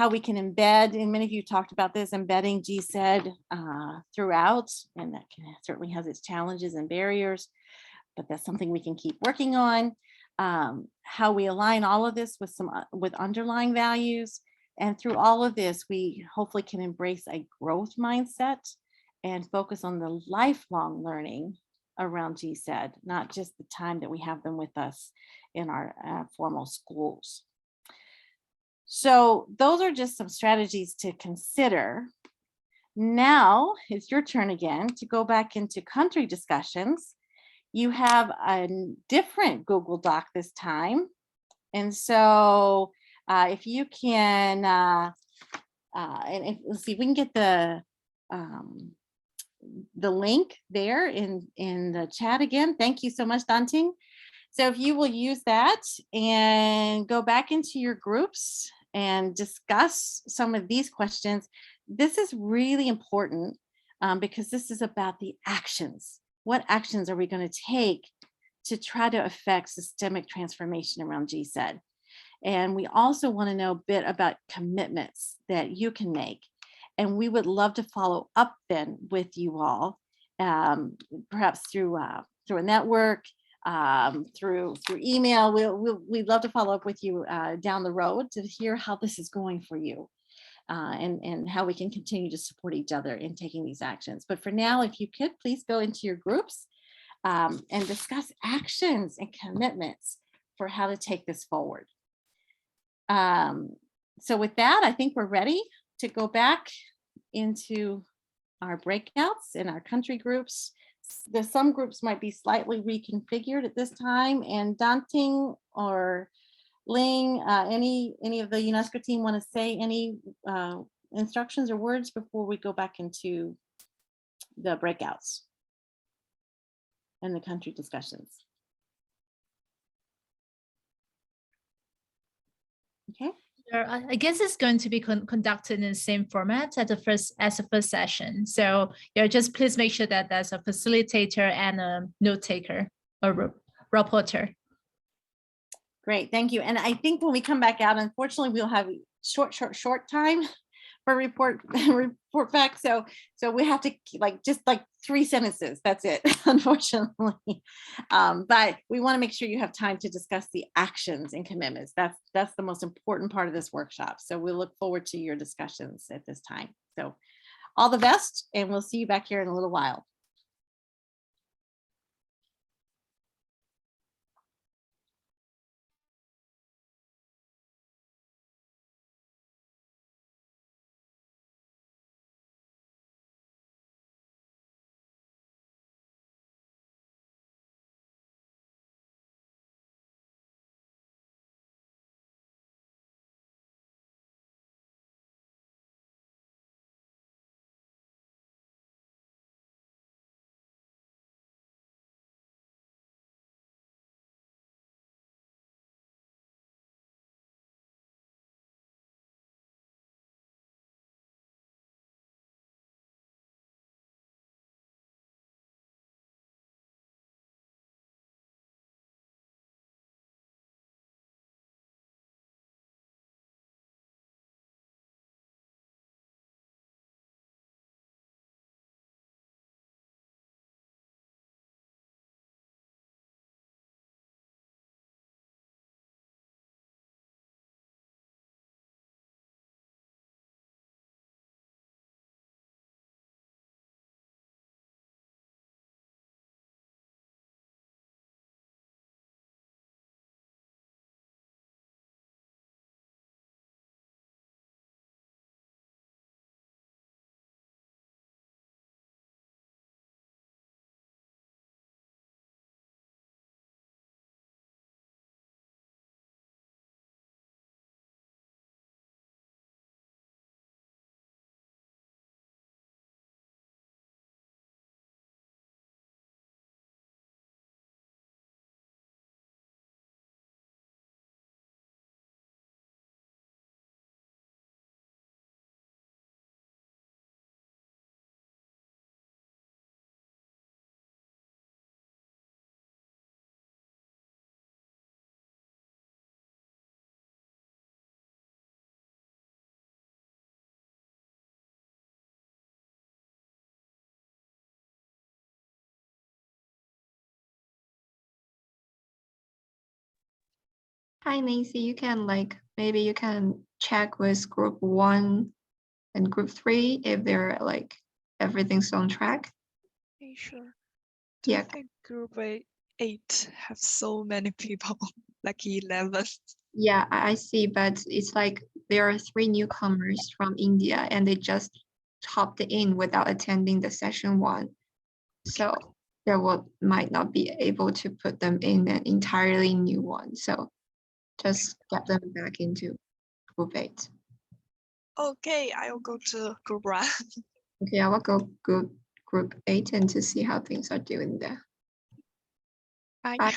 we can embed, and many of you talked about this, embedding GCED throughout, and that certainly has its challenges and barriers, but that's something we can keep working on. How we align all of this with underlying values, and through all of this, we hopefully can embrace a growth mindset and focus on the lifelong learning around GCED, not just the time that we have them with us in our formal schools. So those are just some strategies to consider. Now it's your turn again to go back into country discussions. You have a different Google Doc this time. And so if you can, and let's see if we can get the link there in the chat again. Thank you so much, Danting. So if you will use that and go back into your groups and discuss some of these questions, this is really important because this is about the actions. What actions are we going to take to try to affect systemic transformation around GCED? And we also want to know a bit about commitments that you can make. And we would love to follow up then with you all, perhaps through a network, through email. We'd love to follow up with you down the road to hear how this is going for you, and how we can continue to support each other in taking these actions. But for now, if you could please go into your groups and discuss actions and commitments for how to take this forward. So with that, I think we're ready to go back into our breakouts in our country groups. Some groups might be slightly reconfigured at this time, and Danting or Ling, any of the UNESCO team want to say any instructions or words before we go back into the breakouts and the country discussions? Okay, Sure. I guess it's going to be conducted in the same format as the first session. So just please make sure that there's a facilitator and a note taker or reporter. Great, thank you. And I think when we come back out, unfortunately, we'll have short time for report back. So we have to just 3 sentences. That's it, unfortunately. But we want to make sure you have time to discuss the actions and commitments. That's the most important part of this workshop. So we look forward to your discussions at this time. So all the best, and we'll see you back here in a little while. Hi, Nancy. You can maybe you can check with group 1 and group 3 if they're everything's on track. Okay, sure. Do you think group 8 have so many people, like 11? Yeah, I see, but it's there are 3 newcomers from India and they just hopped in without attending the session 1. So there might not be able to put them in an entirely new one. So just get them back into group 8. Okay, I'll go to group 1. Okay, I will go group 8 and to see how things are doing there. Bye. Bye.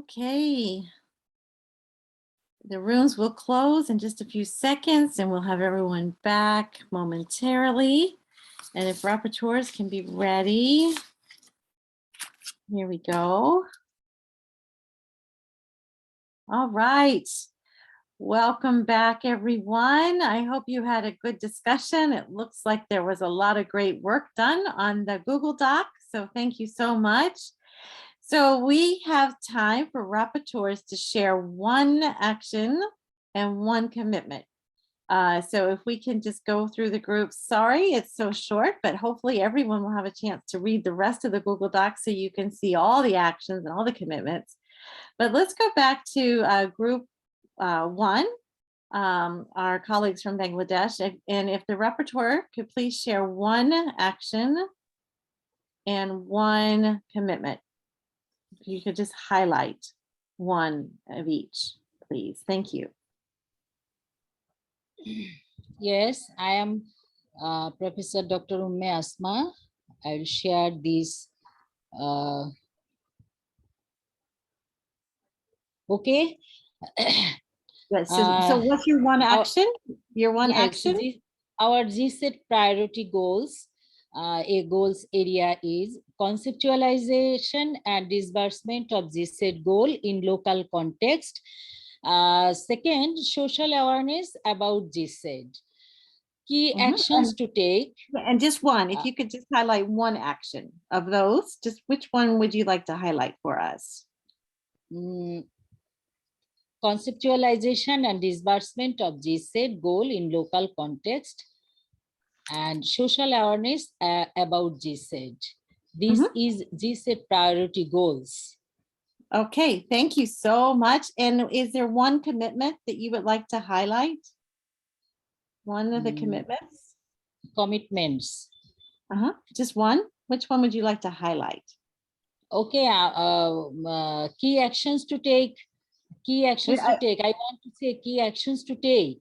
Okay. The rooms will close in just a few seconds and we'll have everyone back momentarily. And if rapporteurs can be ready. Here we go. All right. Welcome back, everyone. I hope you had a good discussion. It looks like there was a lot of great work done on the Google Doc. So thank you so much. So we have time for rapporteurs to share one action and one commitment. So if we can just go through the group. Sorry, it's so short, but hopefully everyone will have a chance to read the rest of the Google Doc so you can see all the actions and all the commitments. But let's go back to group one, our colleagues from Bangladesh. And if the rapporteur could please share one action and one commitment. If you could just highlight one of each, please. Thank you. Yes, I am Professor Dr. Umme Asma. I will share this. Okay. Yes, so what's your one action? Your one action? Our GCED priority goals. A goals area is conceptualization and disbursement of GCED goal in local context. Second, social awareness about GCED. Key actions to take. And just one, if you could just highlight one action of those, just which one would you like to highlight for us? Conceptualization and disbursement of GCED goal in local context and social awareness about GCED. This is GCED priority goals. Okay, thank you so much. And is there one commitment that you would like to highlight? One of the commitments? Commitments. Just one? Which one would you like to highlight? Okay, key actions to take. Key actions to take. I want to say key actions to take.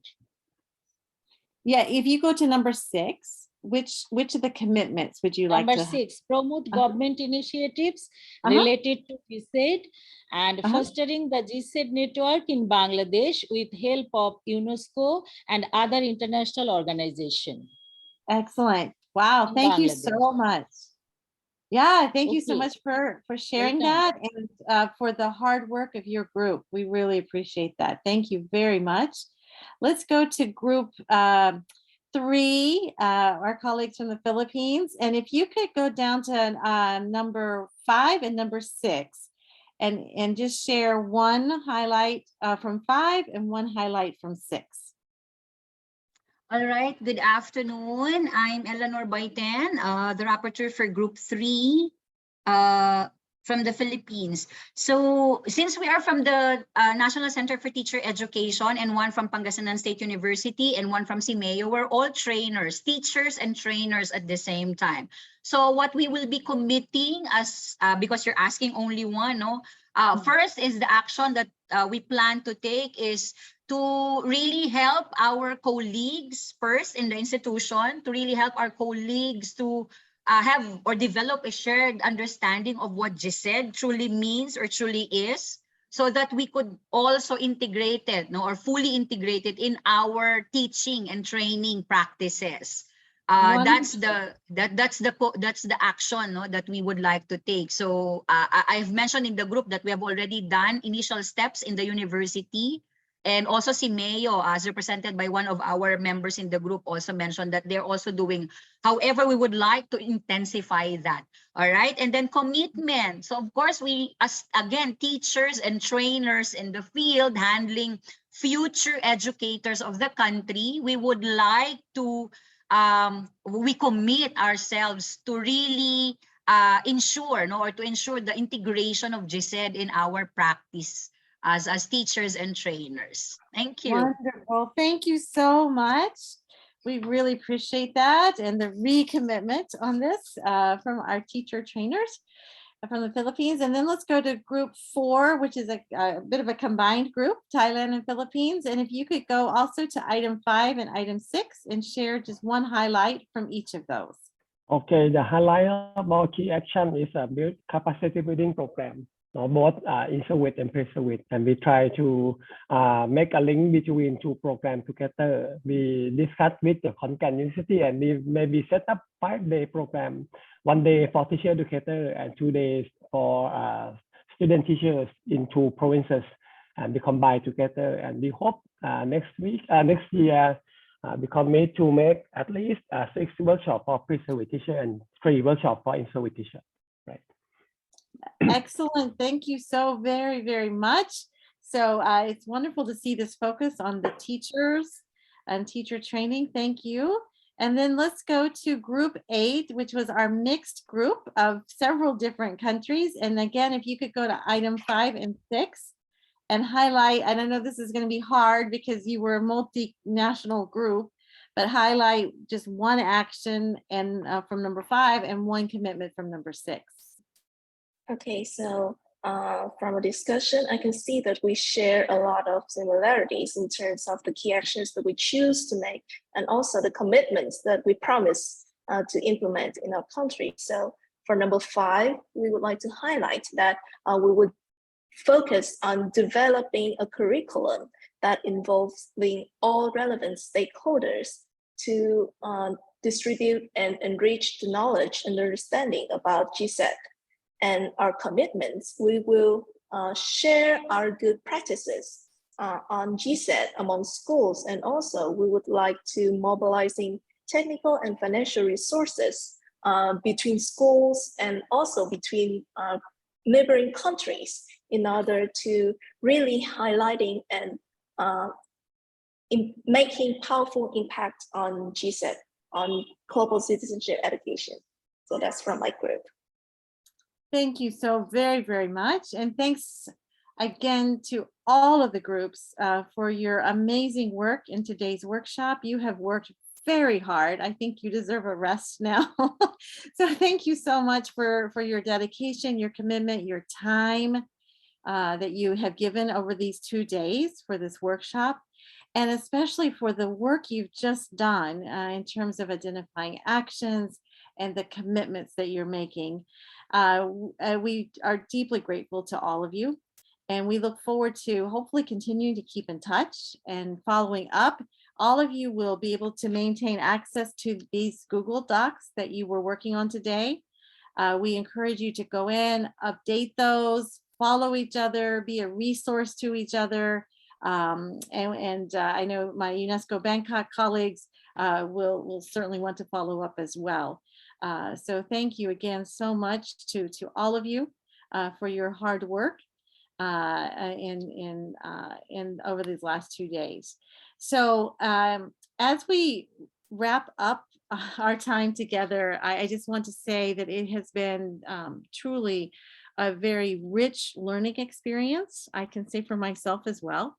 Yeah, if you go to number 6, which of the commitments would you like to? Number 6, promote government initiatives related to GCED and fostering the GCED network in Bangladesh with help of UNESCO and other international organizations. Excellent. Wow, thank you so much. Yeah, thank you so much for sharing that and for the hard work of your group. We really appreciate that. Thank you very much. Let's go to group 3, our colleagues from the Philippines. And if you could go down to number 5 and number 6 and just share one highlight from 5 and one highlight from 6. All right, good afternoon. I'm Eleanor Baiten, the rapporteur for Group 3 from the Philippines. So since we are from the National Center for Teacher Education and one from Pangasinan State University and one from CIMEO, we're all trainers, teachers and trainers at the same time. So what we will be committing as, because you're asking only one, no? First is the action that we plan to take is to really help our colleagues first in the institution, to really help our colleagues to have or develop a shared understanding of what GCED truly means or truly is, so that we could also integrate it, no, or fully integrate it in our teaching and training practices. That's the action, no, that we would like to take. So I've mentioned in the group that we have already done initial steps in the university. And also CIMEO, as represented by one of our members in the group, also mentioned that they're also doing. However, we would like to intensify that. All right. And then commitment. So of course, we, as again, teachers and trainers in the field handling future educators of the country, we would like to, we commit ourselves to really ensure, no, or to ensure the integration of GCED in our practice as teachers and trainers. Thank you. Wonderful. Thank you so much. We really appreciate that and the recommitment on this from our teacher trainers from the Philippines. And then let's go to group 4, which is a bit of a combined group, Thailand and Philippines. And if you could go also to item 5 and item 6 and share just one highlight from each of those. Okay, the highlight of our key action is a build capacity building program. both introvert and extrovert, and we try to make a link between two programs together. We discussed with the Khon University, and we maybe set up 5-day program, 1 day for teacher educator and 2 days for student teachers in 2 provinces, and we combine together. And we hope next year we commit to make at least 6 workshops for pre-service teacher and 3 workshops for in-service teacher. Right. Excellent. Thank you so very, very much. So it's wonderful to see this focus on the teachers and teacher training. Thank you. And then let's go to group 8, which was our mixed group of several different countries. And again, if you could go to item 5 and 6 and highlight, and I know this is going to be hard because you were a multinational group, but highlight just one action and from number 5 and one commitment from number 6. Okay, so from a discussion, I can see that we share a lot of similarities in terms of the key actions that we choose to make, and also the commitments that we promise to implement in our country. So for number 5, we would like to highlight that we would focus on developing a curriculum that involves all relevant stakeholders to distribute and enrich the knowledge and understanding about GCED. And our commitments, we will share our good practices on GCED among schools, and also we would like to mobilizing technical and financial resources between schools and also between neighboring countries in order to really highlighting and making powerful impact on GCED, on global citizenship education. So that's from my group. Thank you so very, very much. And thanks again to all of the groups for your amazing work in today's workshop. You have worked very hard. I think you deserve a rest now. So thank you so much for your dedication, your commitment, your time that you have given over these 2 days for this workshop, and especially for the work you've just done in terms of identifying actions and the commitments that you're making. We are deeply grateful to all of you, and we look forward to hopefully continuing to keep in touch and following up. All of you will be able to maintain access to these Google Docs that you were working on today. We encourage you to go in, update those, follow each other, be a resource to each other. I know my UNESCO Bangkok colleagues will certainly want to follow up as well. So thank you again so much to all of you for your hard work in over these last 2 days. So as we wrap up our time together, I just want to say that it has been truly a very rich learning experience. I can say for myself as well,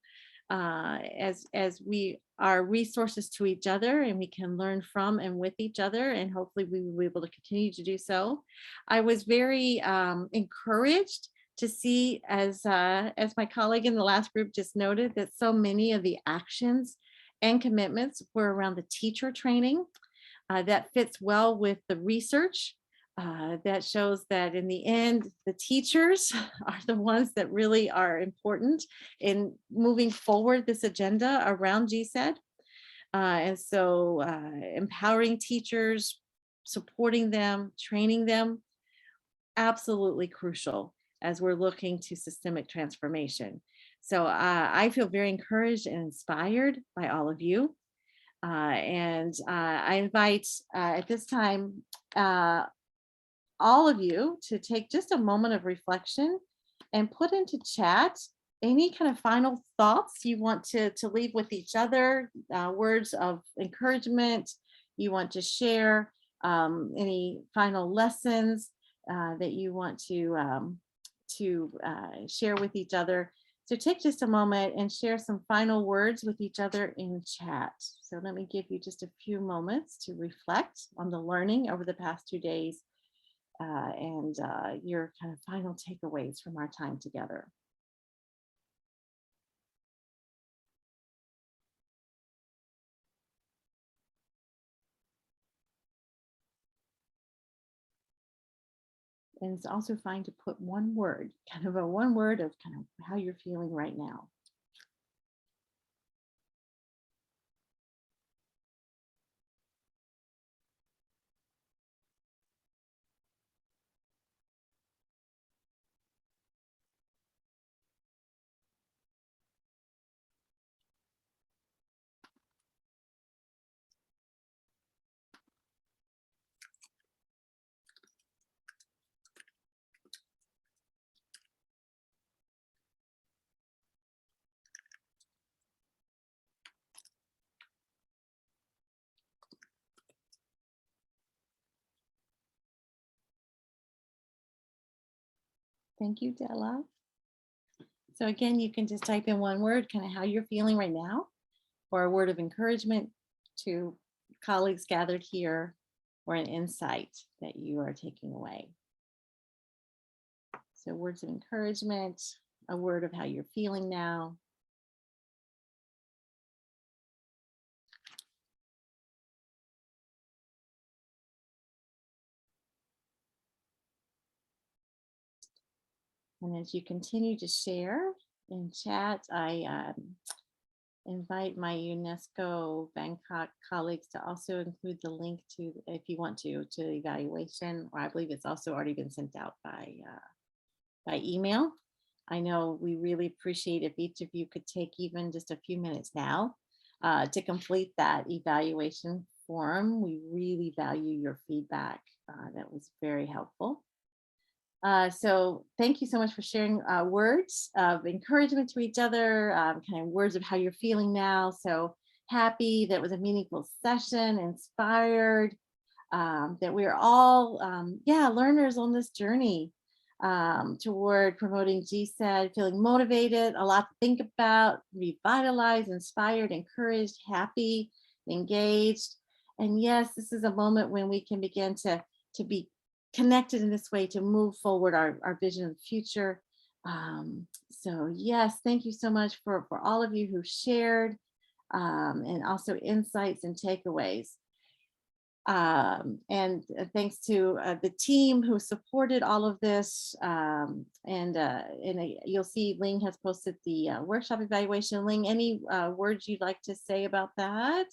as we are resources to each other, and we can learn from and with each other, and hopefully we will be able to continue to do so. I was very encouraged to see, as my colleague in the last group just noted, that so many of the actions and commitments were around the teacher training. That fits well with the research that shows that in the end, the teachers are the ones that really are important in moving forward this agenda around GCED. And so empowering teachers, supporting them, training them, absolutely crucial as we're looking to systemic transformation. So I feel very encouraged and inspired by all of you. And I invite at this time all of you to take just a moment of reflection and put into chat any kind of final thoughts you want to leave with each other, words of encouragement you want to share, any final lessons that you want to share with each other. So take just a moment and share some final words with each other in chat. So let me give you just a few moments to reflect on the learning over the past 2 days and your kind of final takeaways from our time together. And it's also fine to put one word, kind of a one word of kind of how you're feeling right now. Thank you, Della. So again, you can just type in one word, kind of how you're feeling right now, or a word of encouragement to colleagues gathered here, or an insight that you are taking away. So words of encouragement, a word of how you're feeling now. And as you continue to share in chat, I invite my UNESCO Bangkok colleagues to also include the link to, if you want to evaluation, or I believe it's also already been sent out by email. I know we really appreciate if each of you could take even just a few minutes now to complete that evaluation form. We really value your feedback. That was very helpful. So thank you so much for sharing words of encouragement to each other, kind of words of how you're feeling now. So happy that was a meaningful session, inspired, that we're all, learners on this journey toward promoting GCED, feeling motivated, a lot to think about, revitalized, inspired, encouraged, happy, engaged. And yes, this is a moment when we can begin to be connected in this way to move forward our vision of the future. So yes, thank you so much for all of you who shared and also insights and takeaways. And thanks to the team who supported all of this. You'll see Ling has posted the workshop evaluation. Ling, any words you'd like to say about that?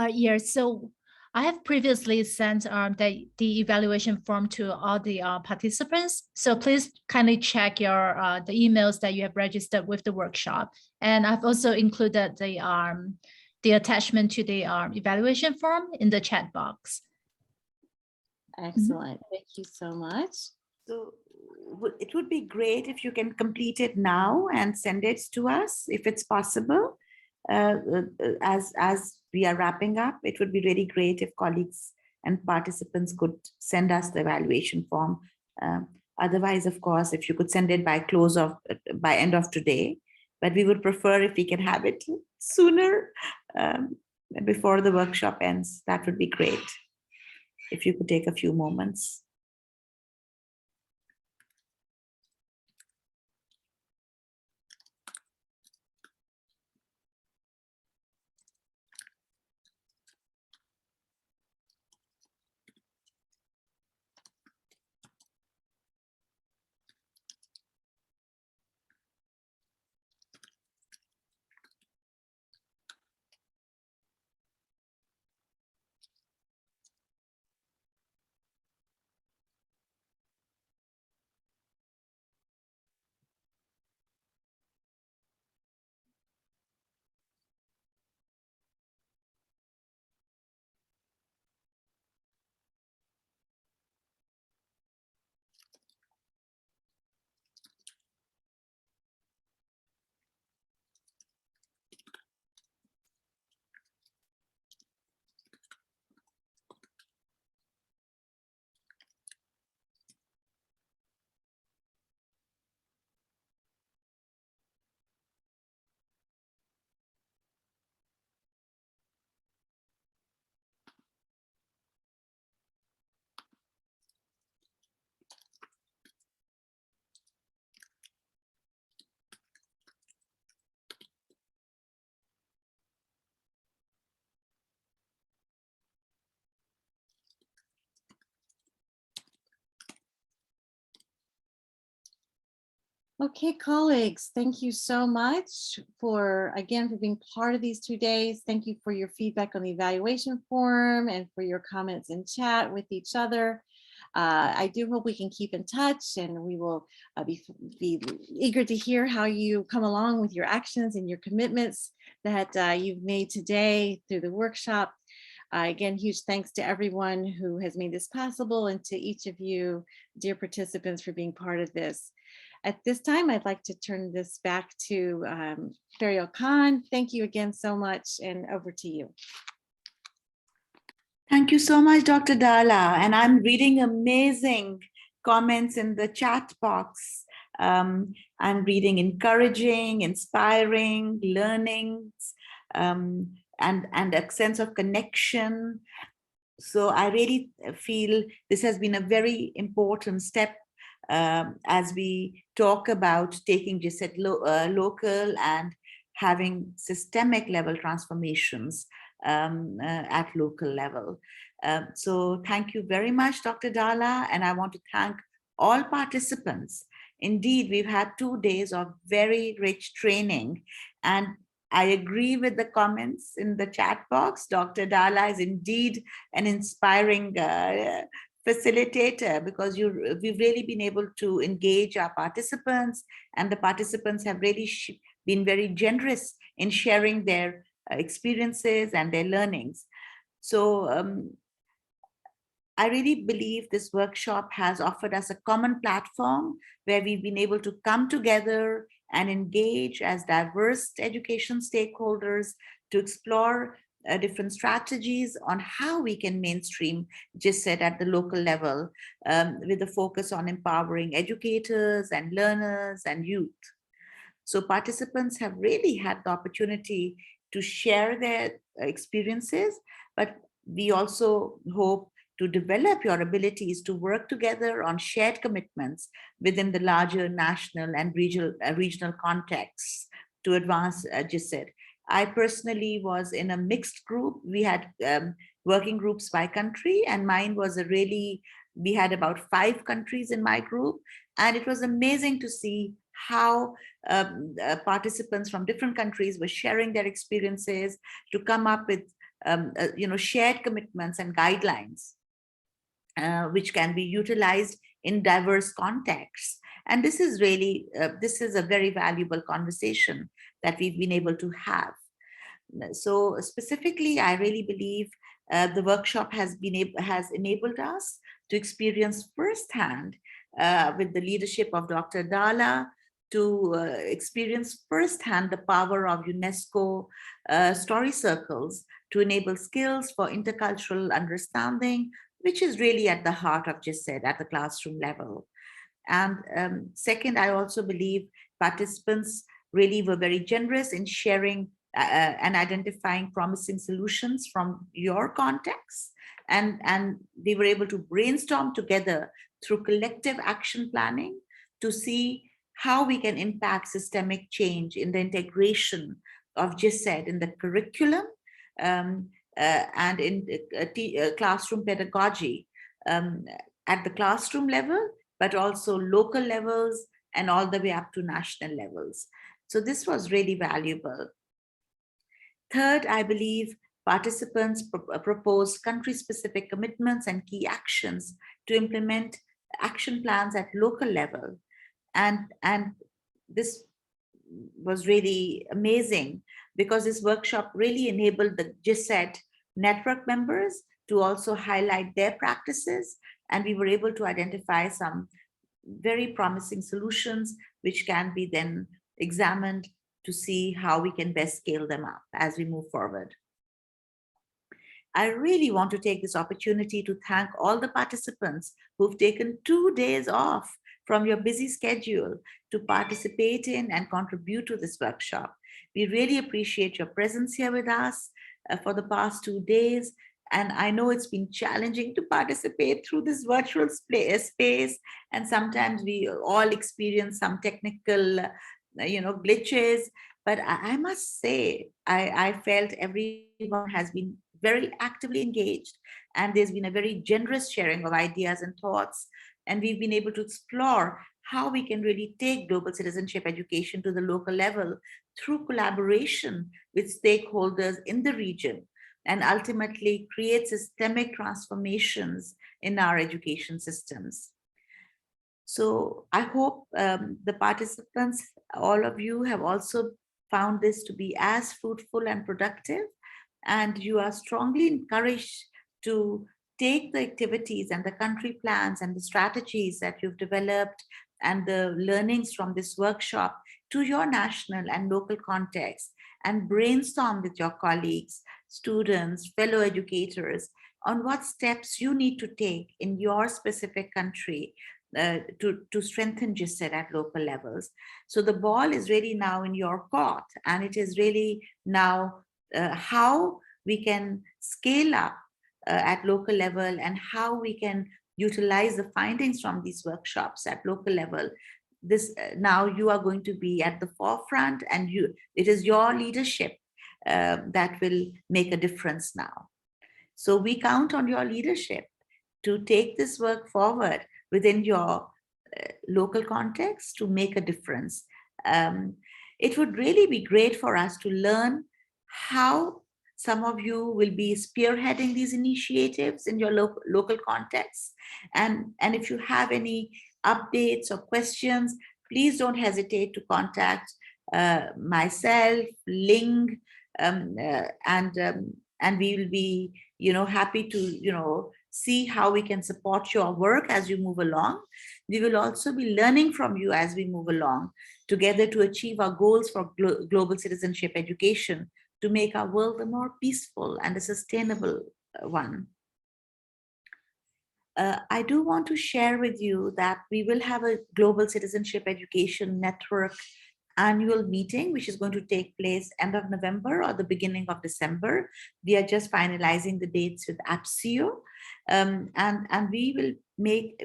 Yes, so I have previously sent the evaluation form to all the participants. So please kindly check your the emails that you have registered with the workshop. And I've also included the attachment to the evaluation form in the chat box. Excellent. Thank you so much. So it would be great if you can complete it now and send it to us if it's possible. As we are wrapping up, it would be really great if colleagues and participants could send us the evaluation form. Otherwise, of course, if you could send it by end of today, but we would prefer if we can have it sooner, before the workshop ends. That would be great if you could take a few moments. Okay, colleagues, thank you so much for being part of these 2 days. Thank you for your feedback on the evaluation form and for your comments in chat with each other. I do hope we can keep in touch, and we will be eager to hear how you come along with your actions and your commitments that you've made today through the workshop. Again, huge thanks to everyone who has made this possible, and to each of you, dear participants, for being part of this. At this time, I'd like to turn this back to Farial Khan. Thank you again so much, and over to you. Thank you so much, Dr. Dala. And I'm reading amazing comments in the chat box. I'm reading encouraging, inspiring, learnings, and a sense of connection. So I really feel this has been a very important step as we talk about taking GCED local and having systemic level transformations at local level. So thank you very much, Dr. Dala, and I want to thank all participants. Indeed, we've had 2 days of very rich training, and I agree with the comments in the chat box. Dr. Dala is indeed an inspiring facilitator, because we've really been able to engage our participants, and the participants have really been very generous in sharing their experiences and their learnings. So I really believe this workshop has offered us a common platform where we've been able to come together and engage as diverse education stakeholders to explore different strategies on how we can mainstream GCED at the local level, with a focus on empowering educators and learners and youth. So participants have really had the opportunity to share their experiences, but we also hope to develop your abilities to work together on shared commitments within the larger national and regional contexts to advance GCED. I personally was in a mixed group. We had working groups by country, and mine was we had about 5 countries in my group, and it was amazing to see how participants from different countries were sharing their experiences to come up with shared commitments and guidelines which can be utilized in diverse contexts. And this is really this is a very valuable conversation that we've been able to have. So specifically, I really believe the workshop has enabled us to experience firsthand with the leadership of Dr. Dala, to experience firsthand the power of UNESCO Story Circles to enable skills for intercultural understanding, which is really at the heart of GCED at the classroom level. And second, I also believe participants really were very generous in sharing and identifying promising solutions from your context. And we were able to brainstorm together through collective action planning to see how we can impact systemic change in the integration of GCED in the curriculum and in classroom pedagogy at the classroom level, but also local levels and all the way up to national levels. So this was really valuable. Third, I believe participants proposed country-specific commitments and key actions to implement action plans at local level. And this was really amazing, because this workshop really enabled the GCED network members to also highlight their practices, and we were able to identify some very promising solutions which can be then examined to see how we can best scale them up as we move forward. I really want to take this opportunity to thank all the participants who've taken 2 days off from your busy schedule to participate in and contribute to this workshop. We really appreciate your presence here with us for the past 2 days. And I know it's been challenging to participate through this virtual space. And sometimes we all experience some technical glitches. But I must say, I felt everyone has been very actively engaged, and there's been a very generous sharing of ideas and thoughts And we've been able to explore how we can really take global citizenship education to the local level through collaboration with stakeholders in the region, and ultimately create systemic transformations in our education systems. So I hope the participants, all of you, have also found this to be as fruitful and productive, and you are strongly encouraged to take the activities and the country plans and the strategies that you've developed and the learnings from this workshop to your national and local context, and brainstorm with your colleagues, students, fellow educators on what steps you need to take in your specific country to strengthen GCED at local levels. So the ball is really now in your court, and it is really now how we can scale up at local level, and how we can utilize the findings from these workshops at local level. This now you are going to be at the forefront, and it is your leadership that will make a difference now. So we count on your leadership to take this work forward within your local context to make a difference. It would really be great for us to learn how some of you will be spearheading these initiatives in your local context. And if you have any updates or questions, please don't hesitate to contact myself, Ling, and we will be, happy to, see how we can support your work as you move along. We will also be learning from you as we move along together to achieve our goals for global citizenship education, to make our world a more peaceful and a sustainable one. I do want to share with you that we will have a Global Citizenship Education Network annual meeting, which is going to take place end of November or the beginning of December. We are just finalizing the dates with APSIO, and we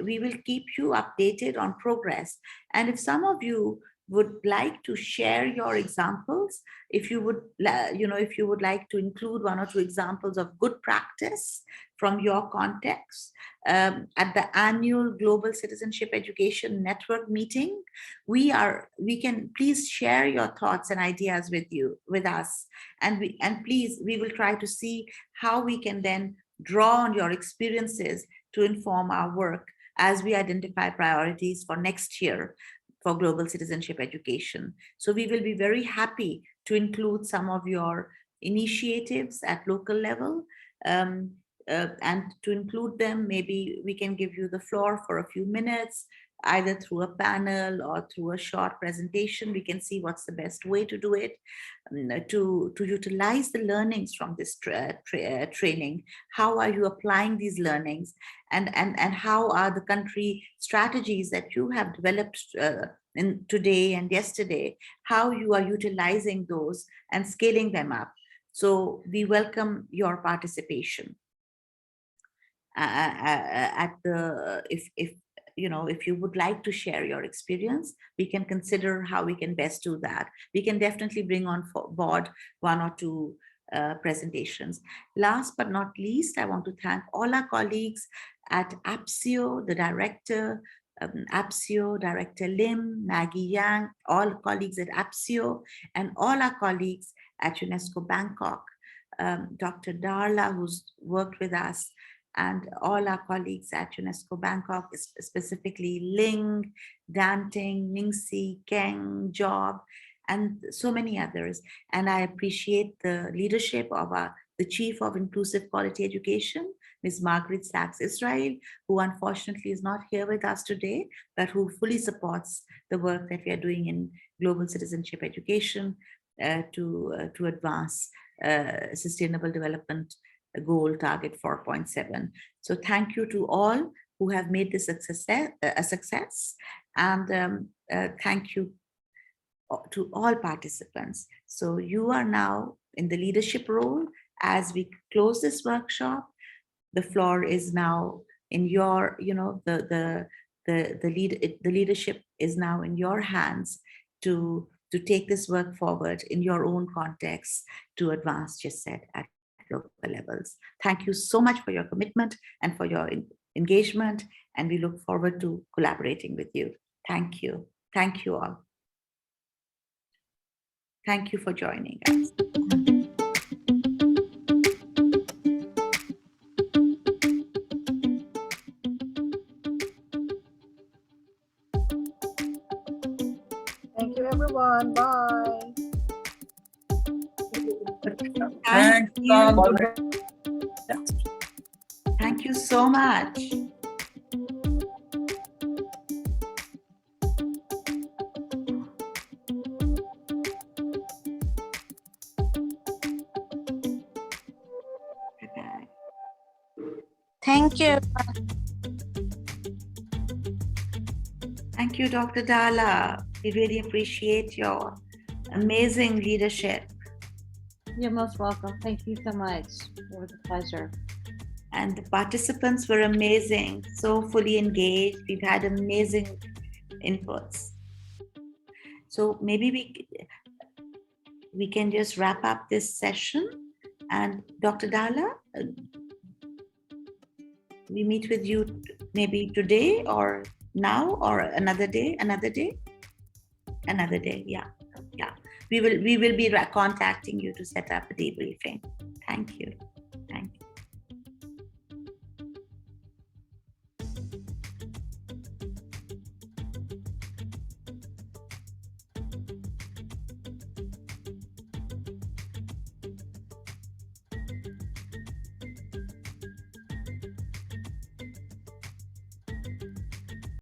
will keep you updated on progress. And if some of you would like to share your examples, if you would like to include 1 or 2 examples of good practice from your context at the annual Global Citizenship Education Network meeting, we can please share your thoughts and ideas with us, and please, we will try to see how we can then draw on your experiences to inform our work as we identify priorities for next year for global citizenship education. So we will be very happy to include some of your initiatives at local level, and to include them, maybe we can give you the floor for a few minutes, either through a panel or through a short presentation. We can see what's the best way to do it, to utilize the learnings from this training. How are you applying these learnings, and how are the country strategies that you have developed in today and yesterday, how you are utilizing those and scaling them up. So we welcome your participation. If you would like to share your experience, we can consider how we can best do that. We can definitely bring on board 1 or 2 presentations. Last but not least, I want to thank all our colleagues at APSIO, the director, APSIO, Director Lim, Maggie Yang, all colleagues at APSIO, and all our colleagues at UNESCO Bangkok, Dr. Darla, who's worked with us, and all our colleagues at UNESCO Bangkok, specifically Ling, Danting, Ningsi, Keng, Job, and so many others. And I appreciate the leadership of the Chief of Inclusive Quality Education, Ms. Margaret Sachs Israel, who unfortunately is not here with us today, but who fully supports the work that we are doing in global citizenship education to advance sustainable development goal target 4.7. So thank you to all who have made this a success, and thank you to all participants. So you are now in the leadership role as we close this workshop. The floor is now in your, the leadership is now in your hands to take this work forward in your own context to advance GCED at local levels. Thank you so much for your commitment and for your engagement, and we look forward to collaborating with you. Thank you. Thank you all. Thank you for joining us. Thank you, everyone. Bye. Thank you. Thank you so much. Thank you. Thank you, Dr. Dala. We really appreciate your amazing leadership. You're most welcome. Thank you so much. It was a pleasure. And the participants were amazing, so fully engaged. We've had amazing inputs. So maybe we can just wrap up this session. And Dr. Dala, we meet with you maybe today or now or another day. Yeah. We will be contacting you to set up a debriefing. Thank you.